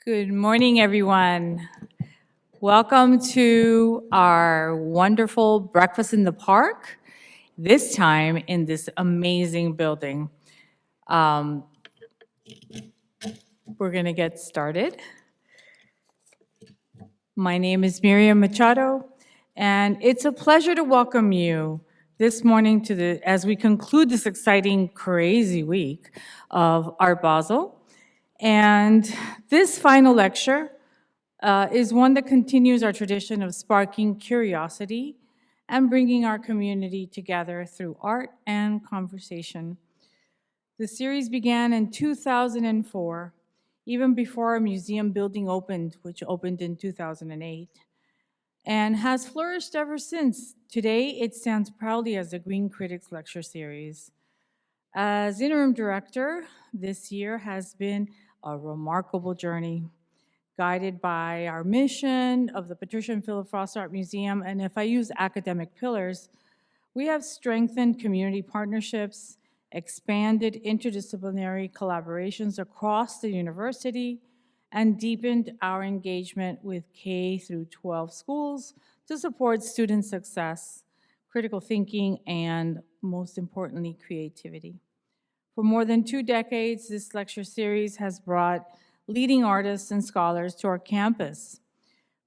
Good morning, everyone. Welcome to our wonderful breakfast in the park, this time in this amazing building. Um, we're going to get started. My name is Miriam Machado, and it's a pleasure to welcome you this morning as we conclude this exciting, crazy week of Art Basel. And this final lecture is one that continues our tradition of sparking curiosity and bringing our community together through art and conversation. The series began in 2004, even before our museum building opened, which opened in 2008, and has flourished ever since. Today, it stands proudly as the Green Critics Lecture Series. As interim director, this year has been a remarkable journey, guided by our mission of the Patricia and Philip Frost Art Museum. And if I use academic pillars, we have strengthened community partnerships, expanded interdisciplinary collaborations across the university, and deepened our engagement with K through 12 schools to support student success, critical thinking, and most importantly, creativity. For more than 2 decades, this lecture series has brought leading artists and scholars to our campus,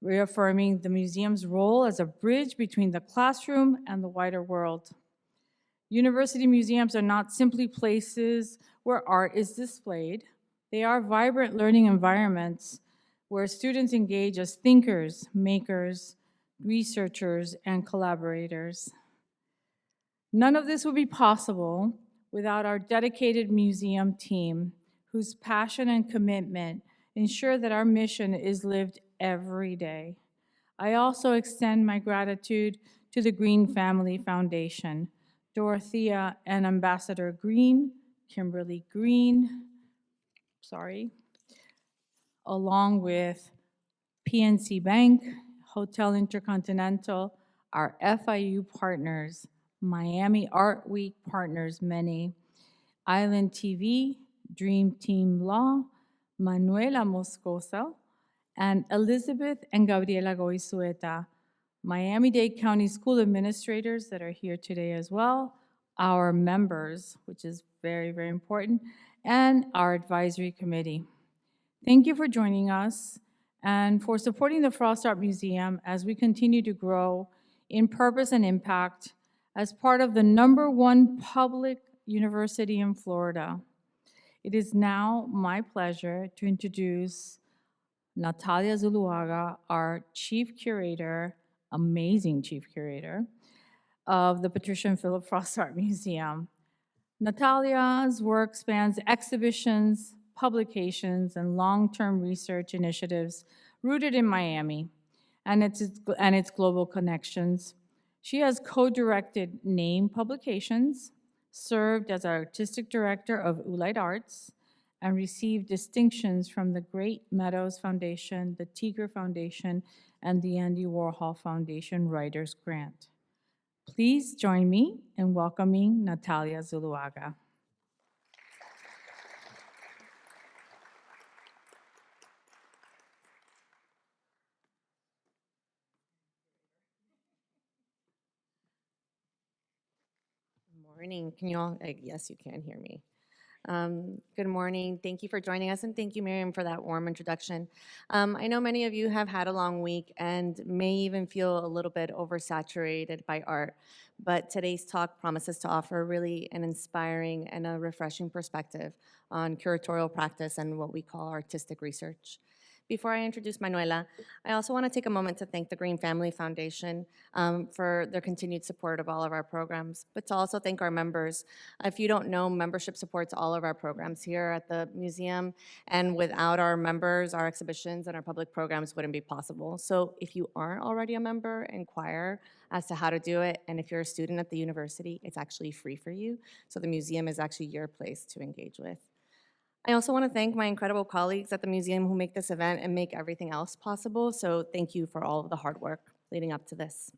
reaffirming the museum's role as a bridge between the classroom and the wider world. University museums are not simply places where art is displayed. They are vibrant learning environments where students engage as thinkers, makers, researchers, and collaborators. None of this would be possible without our dedicated museum team, whose passion and commitment ensure that our mission is lived every day. I also extend my gratitude to the Green Family Foundation, Dorothea and Ambassador Green, Kimberly Green, along with PNC Bank, Hotel Intercontinental, our FIU partners, Miami Art Week partners many, Island TV, Dream Team Law, Manuela Moscoso, and Elizabeth and Gabriela Goizueta, Miami-Dade County School administrators that are here today as well, our members, which is very, very important, and our advisory committee. Thank you for joining us and for supporting the Frost Art Museum as we continue to grow in purpose and impact as part of the #1 public university in Florida. It is now my pleasure to introduce Natalia Zuluaga, our chief curator, amazing chief curator, of the Patricia and Philip Frost Art Museum. Natalia's work spans exhibitions, publications, and long-term research initiatives rooted in Miami and its global connections. She has co-directed NAME Publications, served as Artistic Director of Oolite Arts, and received distinctions from the Great Meadows Foundation, the Tigger Foundation, and the Andy Warhol Foundation Writers Grant. Please join me in welcoming Natalia Zuluaga. Morning. Can you all, yes, you can hear me. Good morning. Thank you for joining us, and thank you, Miriam, for that warm introduction. I know many of you have had a long week and may even feel a little bit oversaturated by art, but today's talk promises to offer really an inspiring and a refreshing perspective on curatorial practice and what we call artistic research. Before I introduce Manuela, I also want to take a moment to thank the Green Family Foundation for their continued support of all of our programs, but to also thank our members. If you don't know, membership supports all of our programs here at the museum, and without our members, our exhibitions and our public programs wouldn't be possible. So if you aren't already a member, inquire as to how to do it, and if you're a student at the university, it's actually free for you, so the museum is actually your place to engage with. I also want to thank my incredible colleagues at the museum who make this event and make everything else possible, so thank you for all of the hard work leading up to this.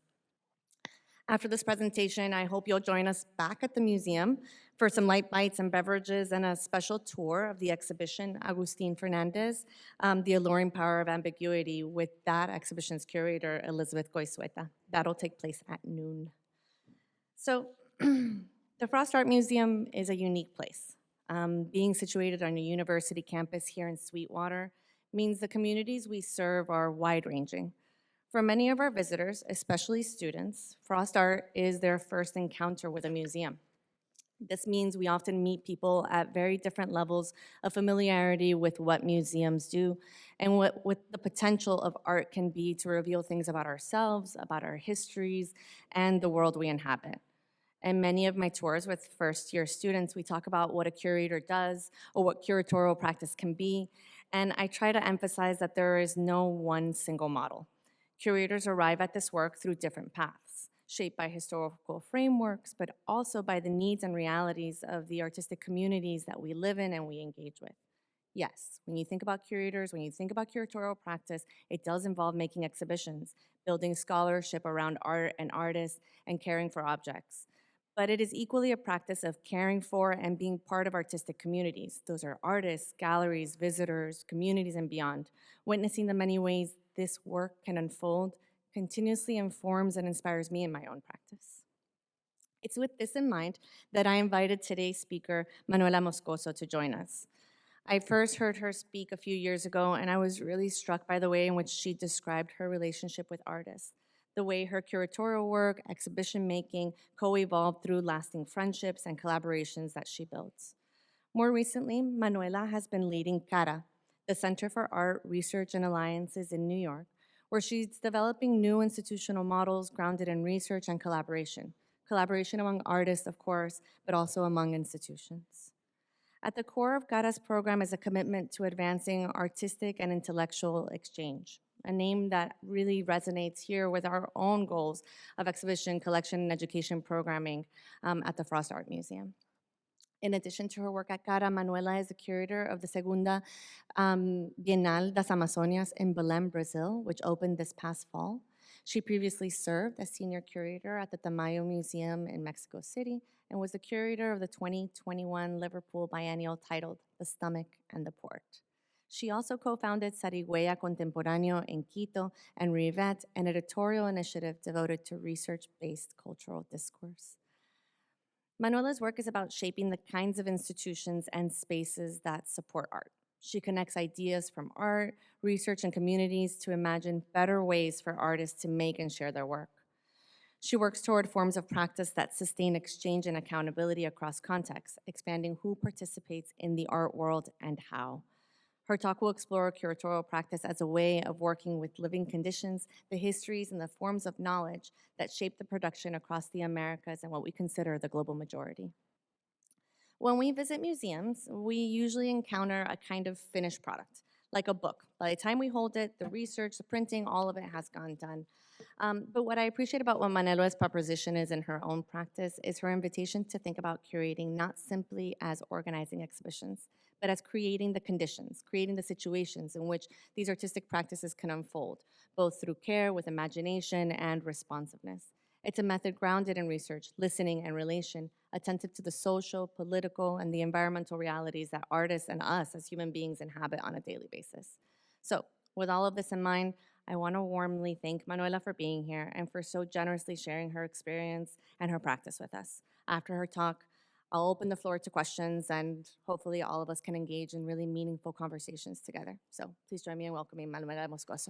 After this presentation, I hope you'll join us back at the museum for some light bites and beverages and a special tour of the exhibition, Agustin Fernandez, The Alluring Power of Ambiguity, with that exhibition's curator, Elizabeth Goizueta. That'll take place at noon. So the Frost Art Museum is a unique place. Being situated on a university campus here in Sweetwater means the communities we serve are wide-ranging. For many of our visitors, especially students, Frost Art is their first encounter with a museum. This means we often meet people at very different levels of familiarity with what museums do and what the potential of art can be to reveal things about ourselves, about our histories, and the world we inhabit. And many of my tours with first-year students, we talk about what a curator does or what curatorial practice can be, and I try to emphasize that there is no one single model. Curators arrive at this work through different paths, shaped by historical frameworks, but also by the needs and realities of the artistic communities that we live in and we engage with. Yes, when you think about curators, when you think about curatorial practice, it does involve making exhibitions, building scholarship around art and artists, and caring for objects. But it is equally a practice of caring for and being part of artistic communities. Those are artists, galleries, visitors, communities, and beyond. Witnessing the many ways this work can unfold continuously informs and inspires me in my own practice. It's with this in mind that I invited today's speaker, Manuela Moscoso, to join us. I first heard her speak a few years ago, and I was really struck by the way in which she described her relationship with artists, the way her curatorial work, exhibition making, co-evolved through lasting friendships and collaborations that she built. More recently, Manuela has been leading CARA, the Center for Art, Research, and Alliances in New York, where she's developing new institutional models grounded in research and collaboration. Collaboration among artists, of course, but also among institutions. At the core of CARA's program is a commitment to advancing artistic and intellectual exchange, a name that really resonates here with our own goals of exhibition, collection, and education programming at the Frost Art Museum. In addition to her work at CARA, Manuela is the curator of the Segunda Bienal das Amazonias in Belém, Brazil, which opened this past fall. She previously served as senior curator at the Tamayo Museum in Mexico City and was the curator of the 2021 Liverpool biennial titled The Stomach and the Port. She also co-founded Sarigüeya Contemporáneo in Quito and Rivet, an editorial initiative devoted to research-based cultural discourse. Manuela's work is about shaping the kinds of institutions and spaces that support art. She connects ideas from art, research, and communities to imagine better ways for artists to make and share their work. She works toward forms of practice that sustain exchange and accountability across contexts, expanding who participates in the art world and how. Her talk will explore curatorial practice as a way of working with living conditions, the histories, and the forms of knowledge that shape the production across the Americas and what we consider the global majority. When we visit museums, we usually encounter a kind of finished product, like a book. By the time we hold it, the research, the printing, all of it has gone done. But what I appreciate about what Manuela's proposition is in her own practice is her invitation to think about curating not simply as organizing exhibitions, but as creating the conditions, creating the situations in which these artistic practices can unfold, both through care, with imagination, and responsiveness. It's a method grounded in research, listening, and relation, attentive to the social, political, and the environmental realities that artists and us as human beings inhabit on a daily basis. So, with all of this in mind, I want to warmly thank Manuela for being here and for so generously sharing her experience and her practice with us. After her talk, I'll open the floor to questions, and hopefully all of us can engage in really meaningful conversations together. So please join me in welcoming Manuela Moscoso.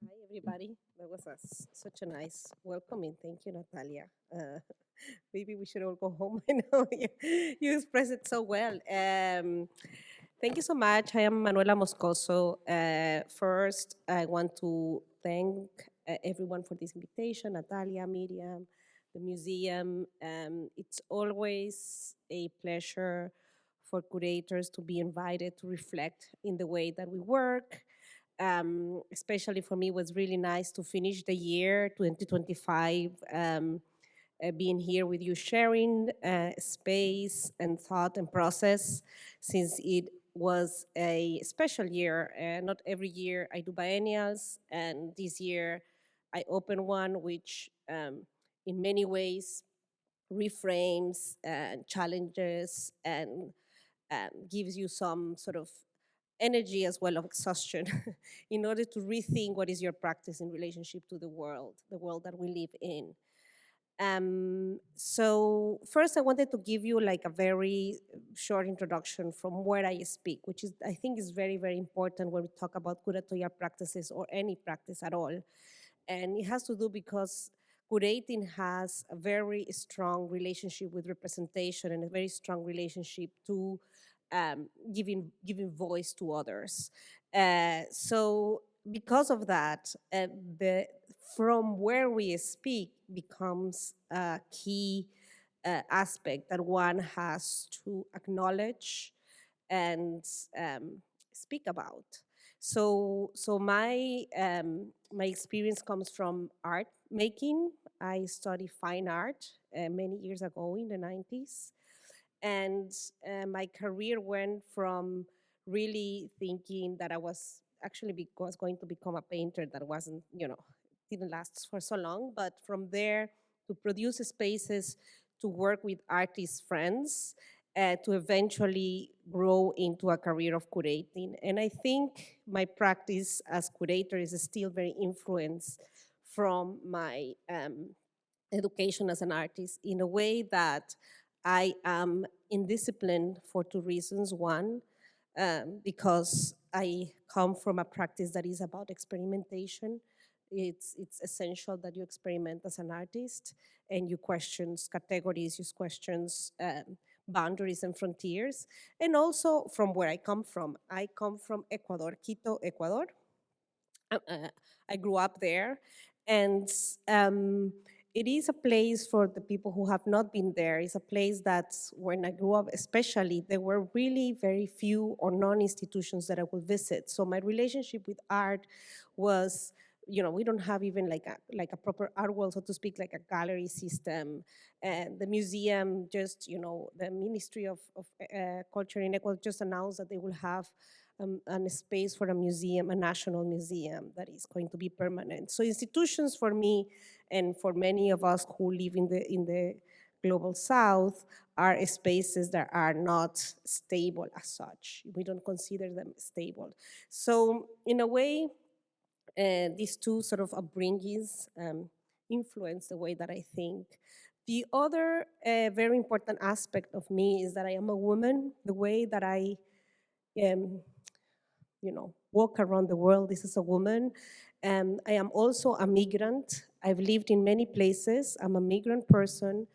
Hi, everybody. That was such a nice welcoming. Thank you, Natalia. Maybe we should all go home. I know you expressed it so well. Thank you so much. I am Manuela Moscoso. First, I want to thank everyone for this invitation, Natalia, Miriam, the museum. It's always a pleasure for curators to be invited to reflect in the way that we work. Especially for me, it was really nice to finish the year 2025 being here with you, sharing space and thought and process, since it was a special year. Not every year I do biennials, and this year I opened one which in many ways reframes and challenges and gives you some sort of energy as well of exhaustion in order to rethink what is your practice in relationship to the world that we live in. So first I wanted to give you like a very short introduction from where I speak, which is I think is very, very important when we talk about curatorial practices or any practice at all. And it has to do because curating has a very strong relationship with representation and a very strong relationship to giving voice to others. So because of that, the from where we speak becomes a key aspect that one has to acknowledge and speak about. So my experience comes from art making. I studied fine art many years ago in the 90s, and my career went from really thinking that I was actually was going to become a painter that wasn't, didn't last for so long, but from there to produce spaces, to work with artist friends, to eventually grow into a career of curating. And I think my practice as curator is still very influenced from my education as an artist in a way that I am indisciplined for two reasons. One, because I come from a practice that is about experimentation. It's essential that you experiment as an artist and you questions categories, you questions boundaries and frontiers. And also from where I come from. I come from Ecuador, Quito, Ecuador. I grew up there, and it is a place for the people who have not been there. It's a place that when I grew up, especially, there were really very few or none institutions that I would visit. So my relationship with art was, we don't have even like a proper art world, so to speak, like a gallery system. And the museum just, the Ministry of Culture in Ecuador just announced that they will have a space for a museum, a national museum that is going to be permanent. So institutions for me and for many of us who live in the global south are spaces that are not stable as such. We don't consider them stable. So in a way, these two sort of upbringings influence the way that I think. The other very important aspect of me is that I am a woman. The way that I walk around the world. This is a woman. I am also a migrant. I've lived in many places. I'm a migrant person.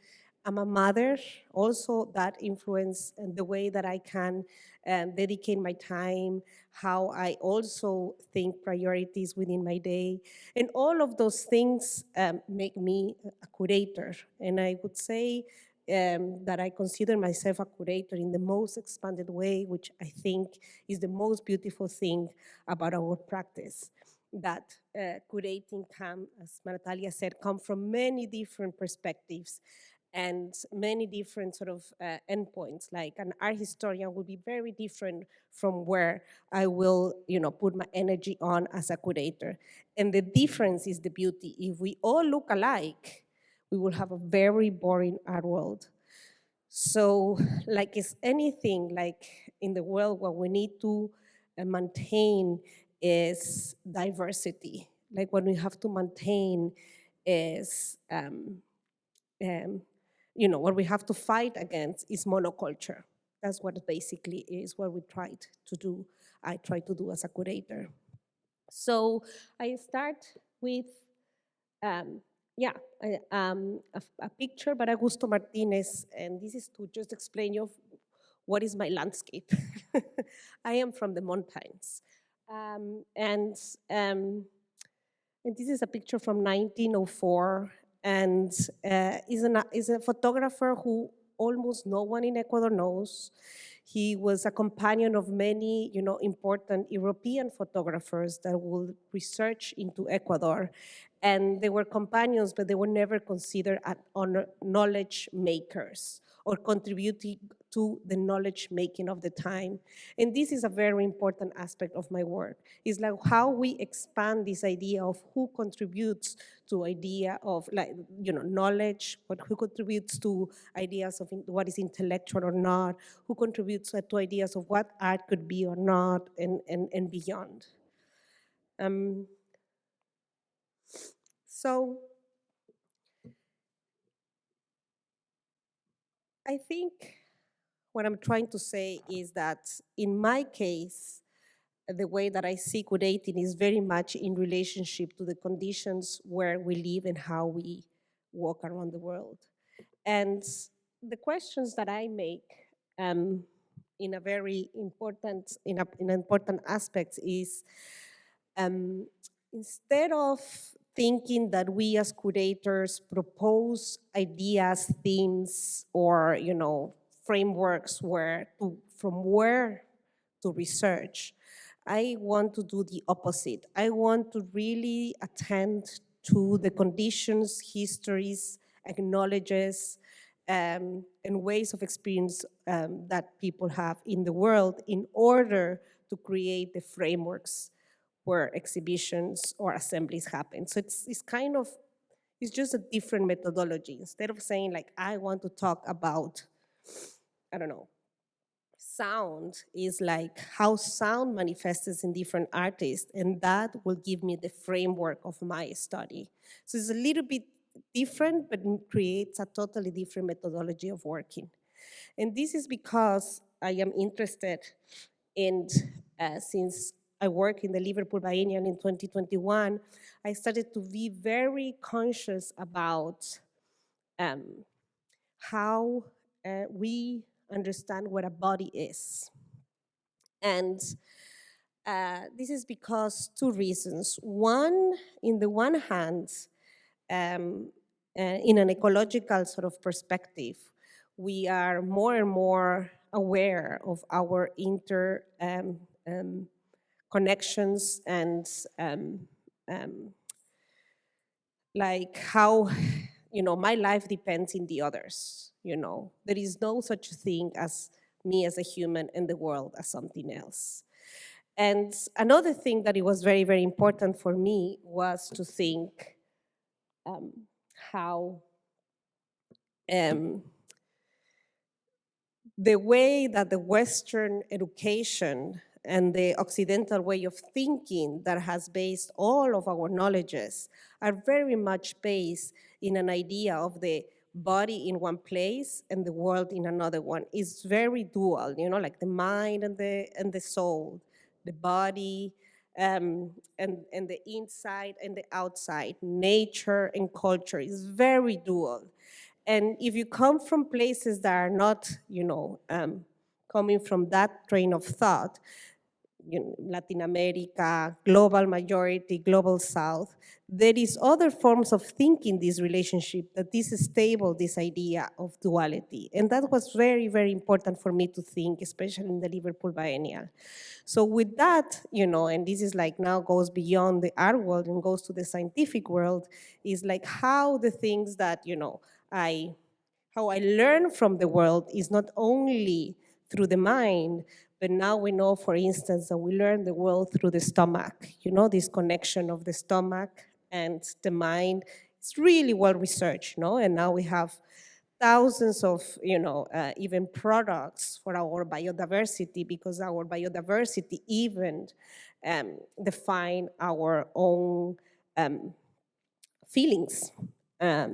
I'm a mother. Also, that influence the way that I can dedicate my time, how I also think priorities within my day. And all of those things make me a curator. And I would say that I consider myself a curator in the most expanded way, which I think is the most beautiful thing about our practice. That curating can, as Natalia said, come from many different perspectives and many different sort of endpoints. Like an art historian will be very different from where I will, put my energy on as a curator. And the difference is the beauty. If we all look alike, we will have a very boring art world. So, like it's anything, like in the world, what we need to maintain is diversity. Like what we have to maintain is, what we have to fight against is monoculture. That's what basically is what we tried to do. I try to do as a curator. So I start with a picture by Augusto Martinez, and this is to just explain you what is my landscape. I am from the mountains, and this is a picture from 1904, and is a photographer who almost no one in Ecuador knows. He was a companion of many, important European photographers that would research into Ecuador. And they were companions, but they were never considered knowledge makers or contributing to the knowledge making of the time. And this is a very important aspect of my work. It's like how we expand this idea of who contributes to idea of like, knowledge, but who contributes to ideas of what is intellectual or not, who contributes to ideas of what art could be or not, and beyond. So I think what I'm trying to say is that in my case, the way that I see curating is very much in relationship to the conditions where we live and how we walk around the world. And the questions that I make in a very important, in important aspects is instead of thinking that we as curators propose ideas, themes, or frameworks from where to research, I want to do the opposite. I want to really attend to the conditions, histories, acknowledges, and ways of experience that people have in the world in order to create the frameworks where exhibitions or assemblies happen. So it's just a different methodology. Instead of saying like, I want to talk about, I don't know, sound, is like how sound manifests in different artists, and that will give me the framework of my study. So it's a little bit different, but creates a totally different methodology of working. And this is because I am interested in, since I work in the Liverpool Biennial in 2021, I started to be very conscious about how we understand what a body is. And this is because two reasons. One, in the one hand, in an ecological sort of perspective, we are more and more aware of our connections and like how, my life depends in the others, There is no such thing as me as a human and the world as something else. And another thing that it was very, very important for me was to think how the way that the Western education and the Occidental way of thinking that has based all of our knowledges are very much based in an idea of the body in one place and the world in another one. It's very dual, like the mind and the soul, the body and the inside and the outside, nature and culture is very dual. And if you come from places that are not, coming from that train of thought, Latin America, global majority, global South, there is other forms of thinking this relationship, that this is stable, this idea of duality. And that was very, very important for me to think, especially in the Liverpool Biennial. So with that, and this is like now goes beyond the art world and goes to the scientific world, is like how the things that, how I learn from the world is not only through the mind, but now we know, for instance, that we learn the world through the stomach. This connection of the stomach and the mind. It's really well researched, and now we have thousands of, even products for our biodiversity, because our biodiversity even define our own feelings,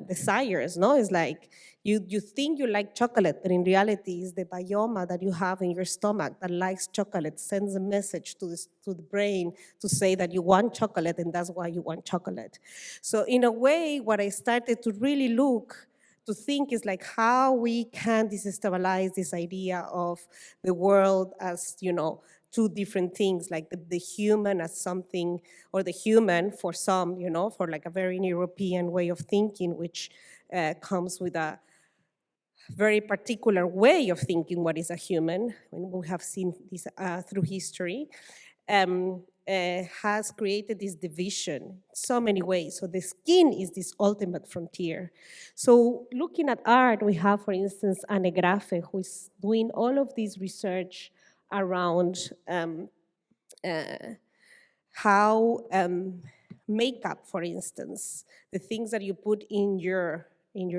desires, no? It's like you think you like chocolate, but in reality it's the biome that you have in your stomach that likes chocolate, sends a message to the brain to say that you want chocolate, and that's why you want chocolate. So in a way, what I started to really look to think is like how we can destabilize this idea of the world as, two different things, like the human as something, or the human for some, for like a very European way of thinking, which comes with a very particular way of thinking what is a human, and we have seen this through history. has created this division in so many ways. So the skin is this ultimate frontier. So looking at art, we have, for instance, Anne Grafe, who is doing all of this research around how makeup, for instance, the things that you put in your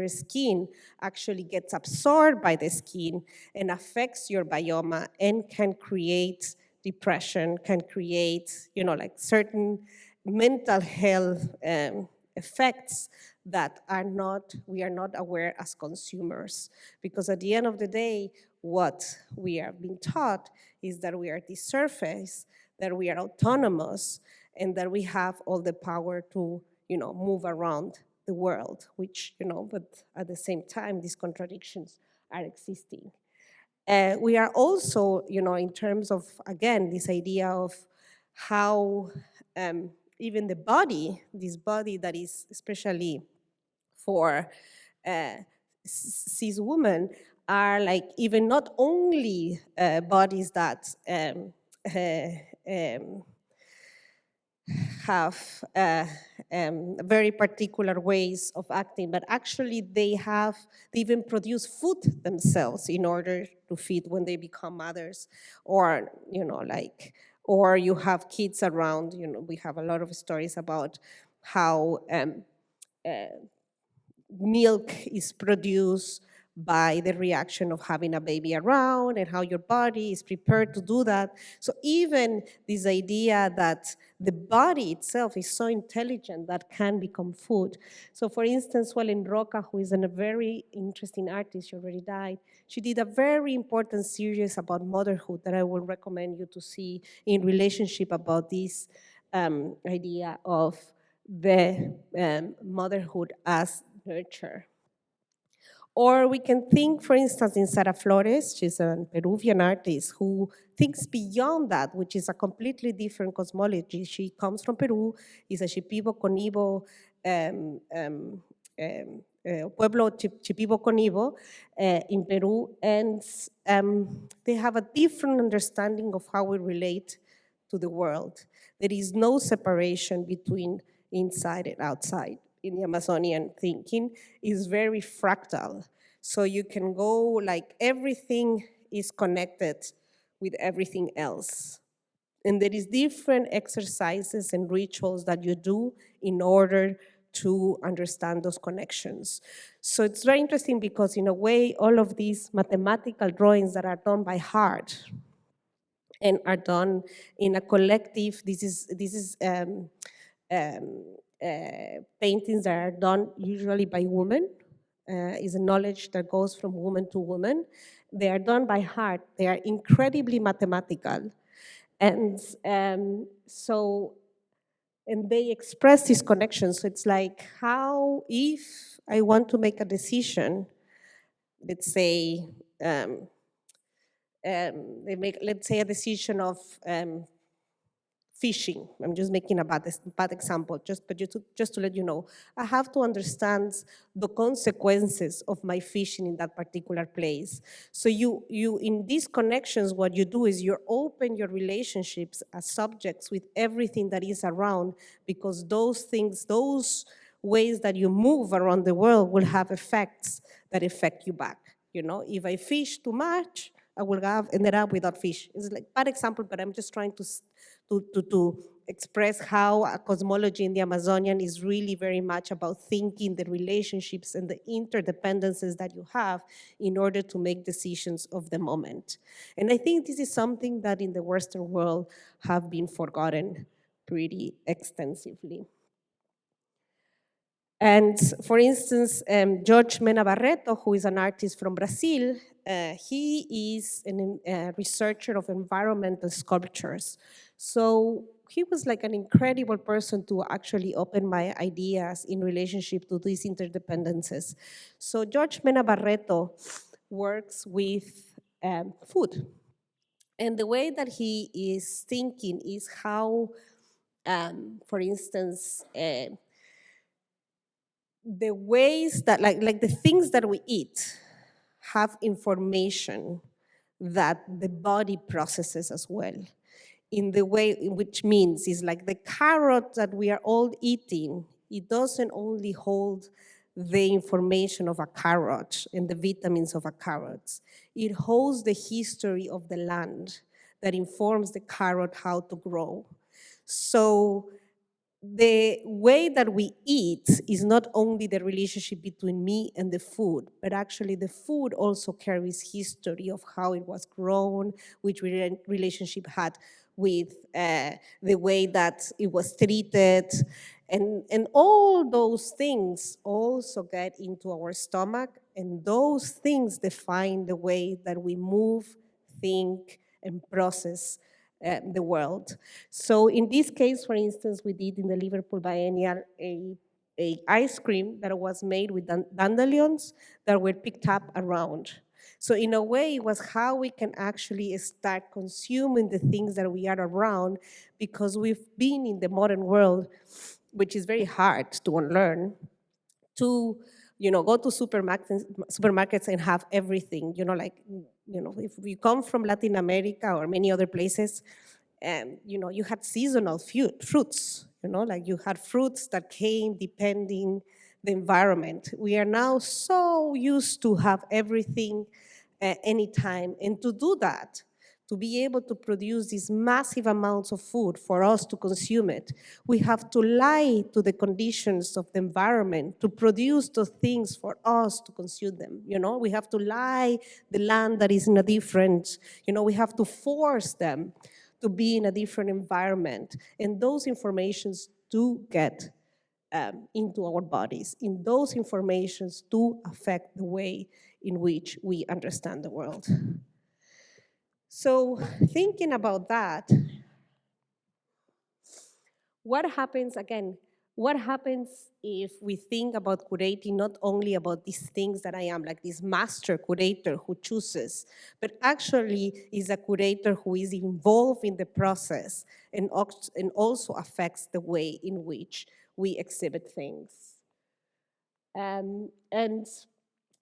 skin actually gets absorbed by the skin and affects your bioma and can create depression, can create, like certain mental health effects that we are not aware as consumers. Because at the end of the day, what we are being taught is that we are this surface, that we are autonomous, and that we have all the power to, move around the world, which, but at the same time, these contradictions are existing. We are also, in terms of, again, this idea of how even the body, this body that is especially for cis women, are like even not only bodies that have very particular ways of acting, but actually they even produce food themselves in order to feed when they become mothers, or or you have kids around. We have a lot of stories about how milk is produced by the reaction of having a baby around, and how your body is prepared to do that. So even this idea that the body itself is so intelligent that can become food. So for instance, Suelen Roca, who is a very interesting artist, she already died, she did a very important series about motherhood that I will recommend you to see, in relationship about this idea of the motherhood as nurture. Or we can think, for instance, in Sara Flores. She's a Peruvian artist who thinks beyond that, which is a completely different cosmology. She comes from Peru, is a Shipibo Conibo, Pueblo Shipibo Conibo in Peru, and they have a different understanding of how we relate to the world. There is no separation between inside and outside. In the Amazonian thinking is very fractal. So you can go, like, everything is connected with everything else. And there is different exercises and rituals that you do in order to understand those connections. So it's very interesting because, in a way, all of these mathematical drawings that are done by heart and are done in a collective, this is paintings that are done usually by women, is a knowledge that goes from woman to woman. They are done by heart. They are incredibly mathematical. And and they express these connections. So it's like, how, if I want to make a decision, let's say, let's say a decision of fishing. I'm just making a bad example, just to let you know. I have to understand the consequences of my fishing in that particular place. So you in these connections, what you do is you open your relationships as subjects with everything that is around, because those things, those ways that you move around the world will have effects that affect you back. If I fish too much, I will have ended up without fish. It's like a bad example, but I'm just trying to express how a cosmology in the Amazonian is really very much about thinking the relationships and the interdependencies that you have in order to make decisions of the moment. And I think this is something that in the Western world have been forgotten pretty extensively. And for instance, Jorge Mena Barreto, who is an artist from Brazil, he is a researcher of environmental sculptures. So he was like an incredible person to actually open my ideas in relationship to these interdependencies. So Jorge Mena Barreto works with food. And the way that he is thinking is how, for instance, the ways that, like the things that we eat have information that the body processes as well. in the way in which means is like the carrot that we are all eating, it doesn't only hold the information of a carrot and the vitamins of a carrot. It holds the history of the land that informs the carrot how to grow. So the way that we eat is not only the relationship between me and the food, but actually the food also carries history of how it was grown, which relationship had with the way that it was treated, and all those things also get into our stomach, and those things define the way that we move, think, and process the world. So in this case, for instance, we did in the Liverpool Biennial a ice cream that was made with dandelions that were picked up around. So in a way, it was how we can actually start consuming the things that we are around, because we've been in the modern world, which is very hard to unlearn, to go to supermarkets and have everything. If you come from Latin America or many other places, you had seasonal fruits. Like you had fruits that came depending the environment. We are now so used to have everything anytime, and to do that, to be able to produce these massive amounts of food for us to consume it, we have to lie to the conditions of the environment to produce those things for us to consume them. We have to lie the land that is in a different, we have to force them to be in a different environment. And those informations do get into our bodies. And those informations do affect the way in which we understand the world. So thinking about that, what happens if we think about curating not only about these things that I am, like this master curator who chooses, but actually is a curator who is involved in the process and also affects the way in which we exhibit things. And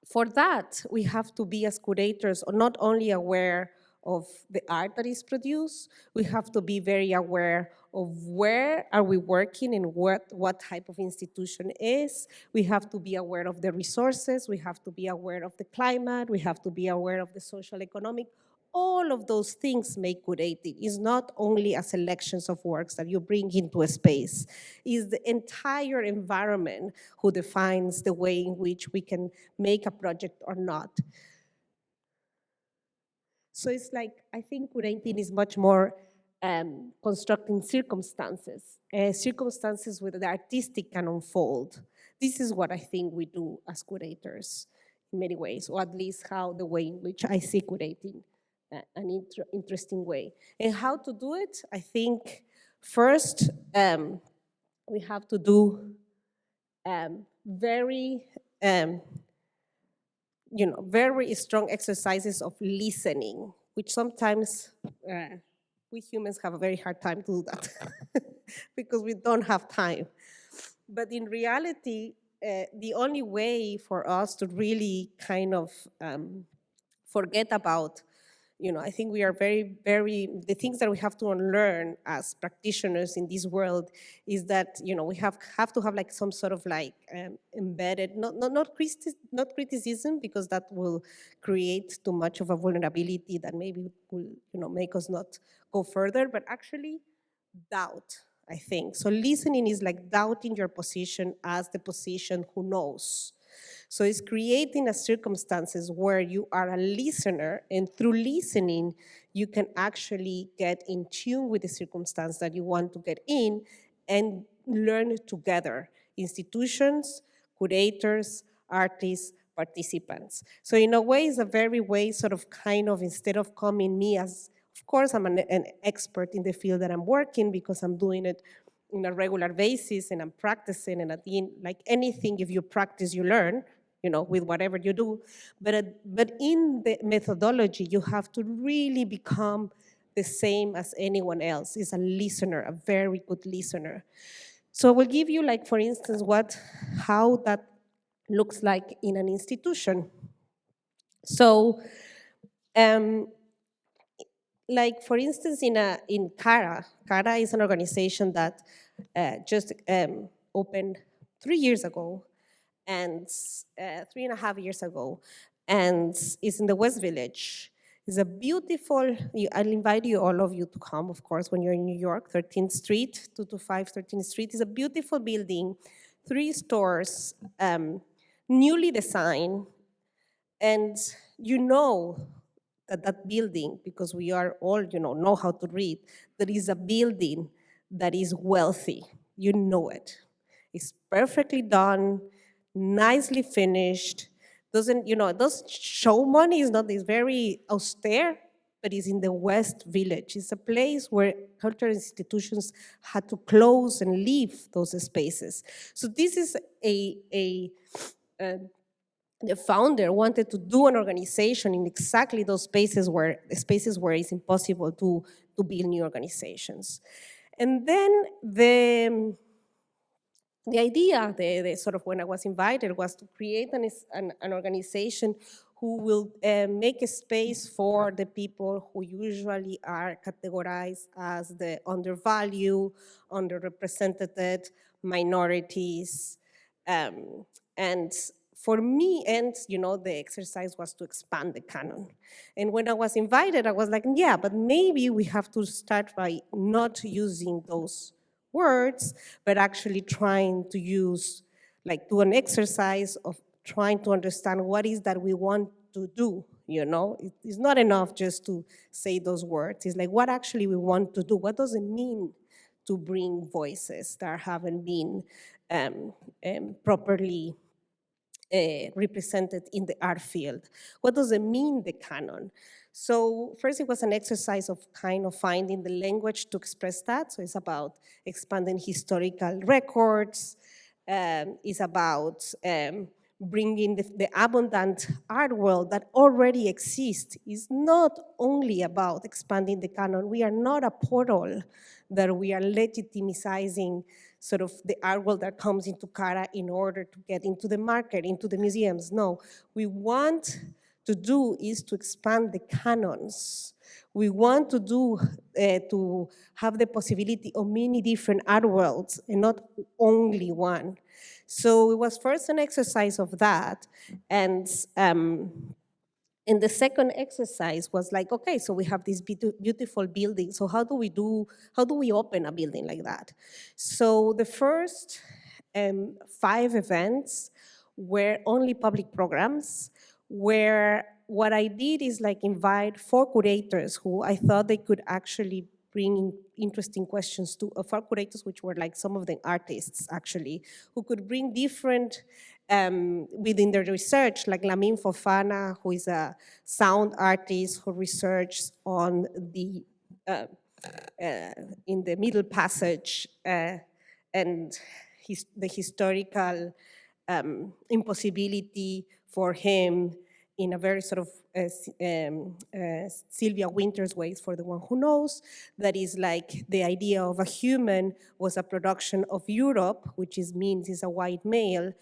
for that, we have to be as curators not only aware of the art that is produced, we have to be very aware of where are we working and what type of institution is. We have to be aware of the resources, we have to be aware of the climate, we have to be aware of the social economic. All of those things make curating. It's not only a selection of works that you bring into a space. It's the entire environment who defines the way in which we can make a project or not. So it's like, I think curating is much more constructing circumstances, circumstances where the artistic can unfold. This is what I think we do as curators in many ways, or at least how the way in which I see curating an interesting way. And how to do it, I think first we have to do very very strong exercises of listening, which sometimes we humans have a very hard time to do that because we don't have time. But in reality, the only way for us to really kind of forget about, I think we are the things that we have to unlearn as practitioners in this world is that, we have to have like some sort of like embedded, not criticism, because that will create too much of a vulnerability that maybe will, make us not go further, but actually doubt, I think. So listening is like doubting your position as the position who knows. So it's creating a circumstances where you are a listener, and through listening, you can actually get in tune with the circumstance that you want to get in and learn together. Institutions, curators, artists, participants. So in a way, it's a very way sort of kind of, instead of coming me as, of course, I'm an expert in the field that I'm working because I'm doing it on a regular basis and I'm practicing, and at the end, like anything, if you practice, you learn, with whatever you do. But in the methodology, you have to really become the same as anyone else. Is a listener, a very good listener. So we'll give you, like, for instance, how that looks like in an institution. So like for instance, in CARA. CARA is an organization that just opened 3 years ago, and 3.5 years ago, and is in the West Village. It's a beautiful, I'll invite you, all of you, to come, of course, when you're in New York, 13th Street, 225 13th Street. It's a beautiful building, 3 stores, newly designed, and you know that that building, because we are all, know how to read, there is a building that is wealthy. You know it. It's perfectly done, nicely finished. Doesn't show money. It's very austere, but it's in the West Village. It's a place where cultural institutions had to close and leave those spaces. So this is the founder wanted to do an organization in exactly those spaces where it's impossible to build new organizations. And then the idea, the sort of when I was invited, was to create an organization who will make a space for the people who usually are categorized as the undervalued, underrepresented, minorities, and for me, the exercise was to expand the canon. And when I was invited, I was like, yeah, but maybe we have to start by not using those words, but actually trying to do an exercise of trying to understand what is that we want to do, It's not enough just to say those words. It's like, what actually we want to do? What does it mean to bring voices that haven't been properly represented in the art field? What does it mean, the canon? So first, it was an exercise of kind of finding the language to express that. So it's about expanding historical records. It's about bringing the abundant art world that already exists. It's not only about expanding the canon. We are not a portal that we are legitimizing sort of the art world that comes into CARA in order to get into the market, into the museums. No, we want to do is to expand the canons. We want to have the possibility of many different art worlds and not only one. So it was first an exercise of that, and the second exercise was like, okay, so we have this beautiful building. So how do we open a building like that? So the first 5 events were only public programs, where what I did is like invite 4 curators who I thought they could actually bring interesting questions to 4 curators, which were like some of the artists actually, who could bring different within their research, like Lamin Fofana, who is a sound artist who researches on the in the Middle Passage and the historical impossibility for him in a very sort of Sylvia Winters ways, for the one who knows, that is like the idea of a human was a production of Europe, which means is a white male,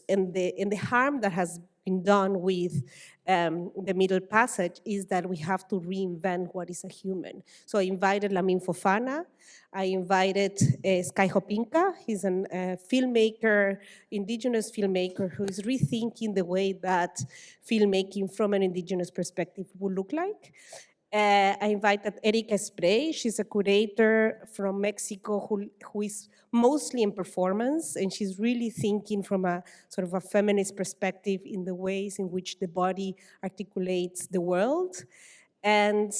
and the harm that has been done with the Middle Passage is that we have to reinvent what is a human. So I invited Lamin Fofana. I invited Sky Hopinka. He's a filmmaker, indigenous filmmaker, who is rethinking the way that filmmaking from an indigenous perspective would look like. I invited Erika Spray. She's a curator from Mexico who is mostly in performance, and she's really thinking from a sort of a feminist perspective in the ways in which the body articulates the world. And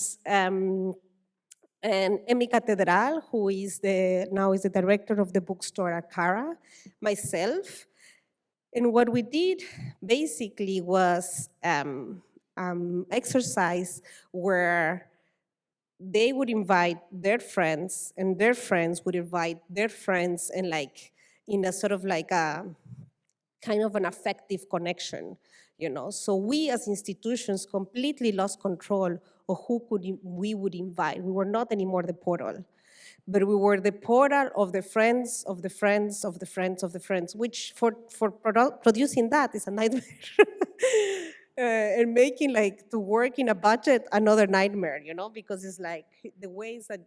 Emi Catedral, who is now the director of the bookstore at CARA, myself. And what we did basically was exercise where they would invite their friends, and their friends would invite their friends, and like in a sort of like a kind of an affective connection, So we as institutions completely lost control of who we would invite. We were not anymore the portal, but we were the portal of the friends of the friends of the friends of the friends, which for producing that is a nightmare. and making like to work in a budget another nightmare, because it's like the ways that,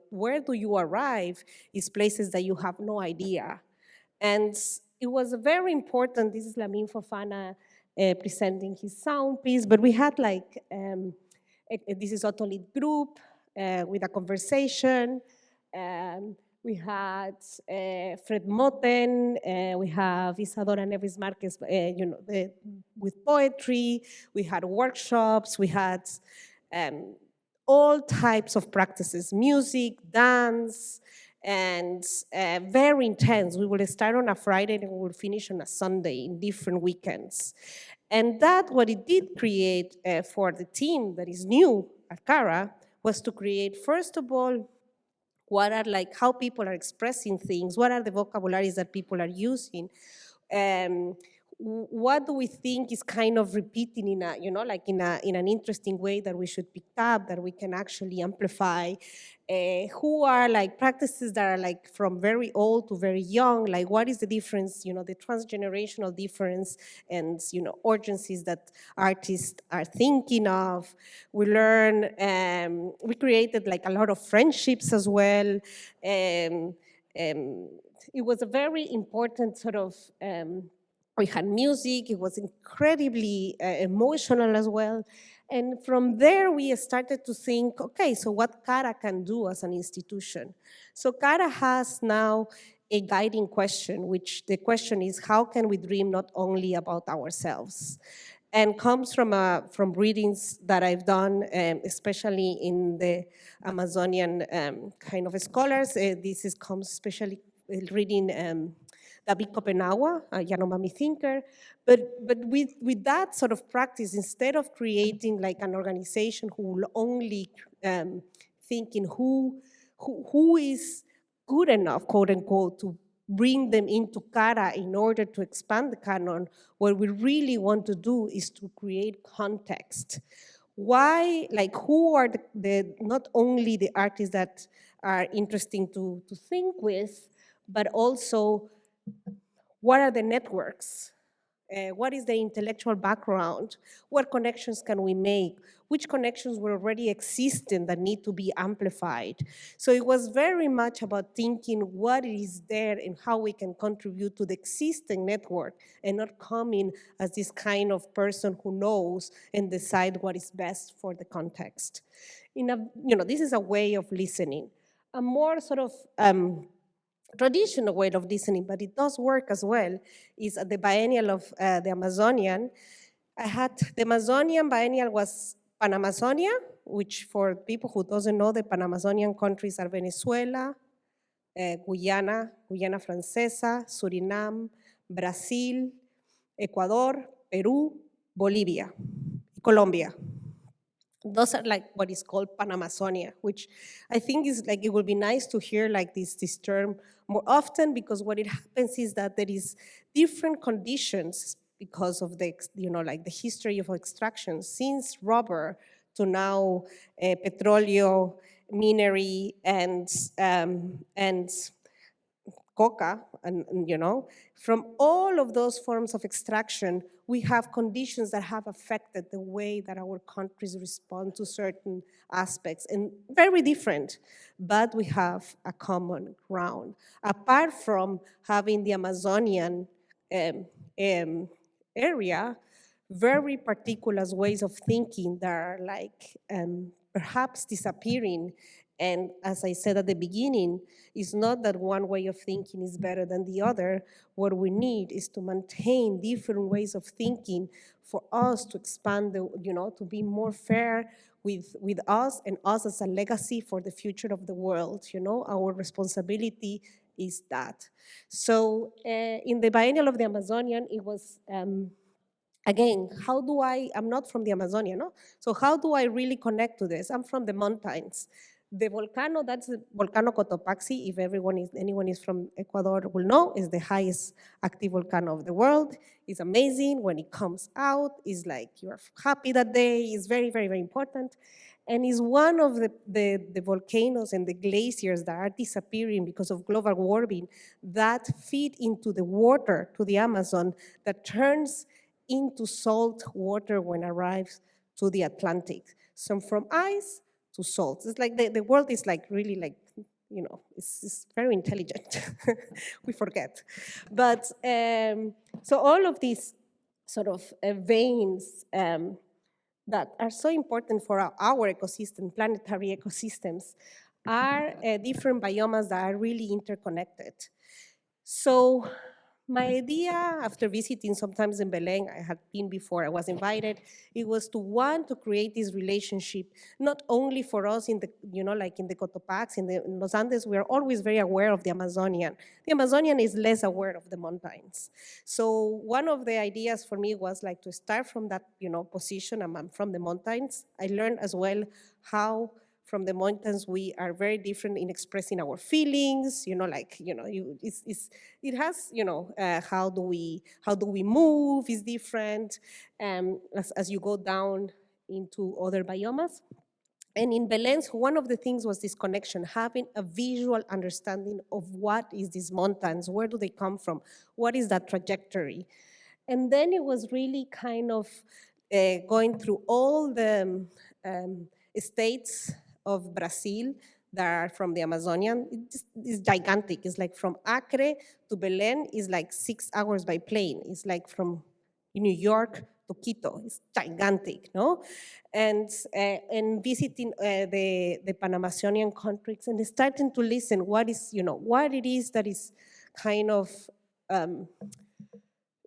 where do you arrive is places that you have no idea. And it was very important. This is Lamin Fofana presenting his sound piece, but we had like, this is Otto group with a conversation. We had Fred Moten, we have Isadora Neves Marquez, with poetry. We had workshops, we had all types of practices, music, dance, and very intense. We will start on a Friday and we will finish on a Sunday in different weekends. And that, what it did create for the team that is new at CARA was to create, first of all, what are like how people are expressing things, what are the vocabularies that people are using, what do we think is kind of repeating in a, like in an interesting way that we should pick up, that we can actually amplify, who are like practices that are like from very old to very young, like what is the difference, the transgenerational difference and, urgencies that artists are thinking of. We learn, we created like a lot of friendships as well. It was a very important sort of, we had music, it was incredibly emotional as well. And from there, we started to think, okay, so what CARA can do as an institution? So CARA has now a guiding question, which the question is, how can we dream not only about ourselves? And comes from readings that I've done, especially in the Amazonian kind of scholars. Comes especially reading David Kopenawa, a Yanomami thinker. But with that sort of practice, instead of creating like an organization who will only think in who is good enough, quote unquote, to bring them into CARA in order to expand the canon, what we really want to do is to create context. Why, like who are the not only the artists that are interesting to think with, but also what are the networks? What is the intellectual background? What connections can we make? Which connections were already existing that need to be amplified? So it was very much about thinking what is there and how we can contribute to the existing network and not coming as this kind of person who knows and decide what is best for the context. This is a way of listening. A more sort of traditional way of listening, but it does work as well, is at the biennial of the Amazonian. I had the Amazonian biennial was Panamazonia, which for people who doesn't know, the Panamazonian countries are Venezuela, Guyana, Guyana Francesa, Suriname, Brazil, Ecuador, Peru, Bolivia, Colombia. Those are like what is called Panamazonia, which I think is like, it would be nice to hear like this term more often, because what it happens is that there is different conditions because of the, like the history of extraction since rubber to now petroleum, minery, and coca, and from all of those forms of extraction, we have conditions that have affected the way that our countries respond to certain aspects, and very different, but we have a common ground. Apart from having the Amazonian area, very particular ways of thinking that are like perhaps disappearing. And as I said at the beginning, it's not that one way of thinking is better than the other. What we need is to maintain different ways of thinking for us to expand, to be more fair with us and us as a legacy for the future of the world. Our responsibility is that. So in the biennial of the Amazonian, it was, again, I'm not from the Amazonia, no? So how do I really connect to this? I'm from the mountains. The volcano, that's the Volcano Cotopaxi, if anyone is from Ecuador will know, is the highest active volcano of the world. It's amazing. When it comes out, it's like you're happy that day. It's very, very, very important. And is one of the volcanoes and the glaciers that are disappearing because of global warming that feed into the water to the Amazon that turns into salt water when it arrives to the Atlantic. So from ice to salt. It's like the world is like really like, it's very intelligent. We forget. But so all of these sort of veins that are so important for our ecosystem, planetary ecosystems, are different biomes that are really interconnected. So my idea, after visiting sometimes in Belém, I had been before, I was invited, it was to want to create this relationship, not only for us in the, like in the Cotopaxi, in Los Andes, we are always very aware of the Amazonian. The Amazonian is less aware of the mountains. So one of the ideas for me was like to start from that, position, I'm from the mountains. I learned as well how from the mountains, we are very different in expressing our feelings. It has, how do we move is different as you go down into other biomes. And in Belén, one of the things was this connection, having a visual understanding of what is these mountains, where do they come from, what is that trajectory. And then it was really kind of going through all the states of Brazil that are from the Amazonian. It's gigantic. It's like from Acre to Belém is like 6 hours by plane. It's like from New York to Quito. It's gigantic, no? And visiting the Pan-Amazonian countries and starting to listen what it is that is kind of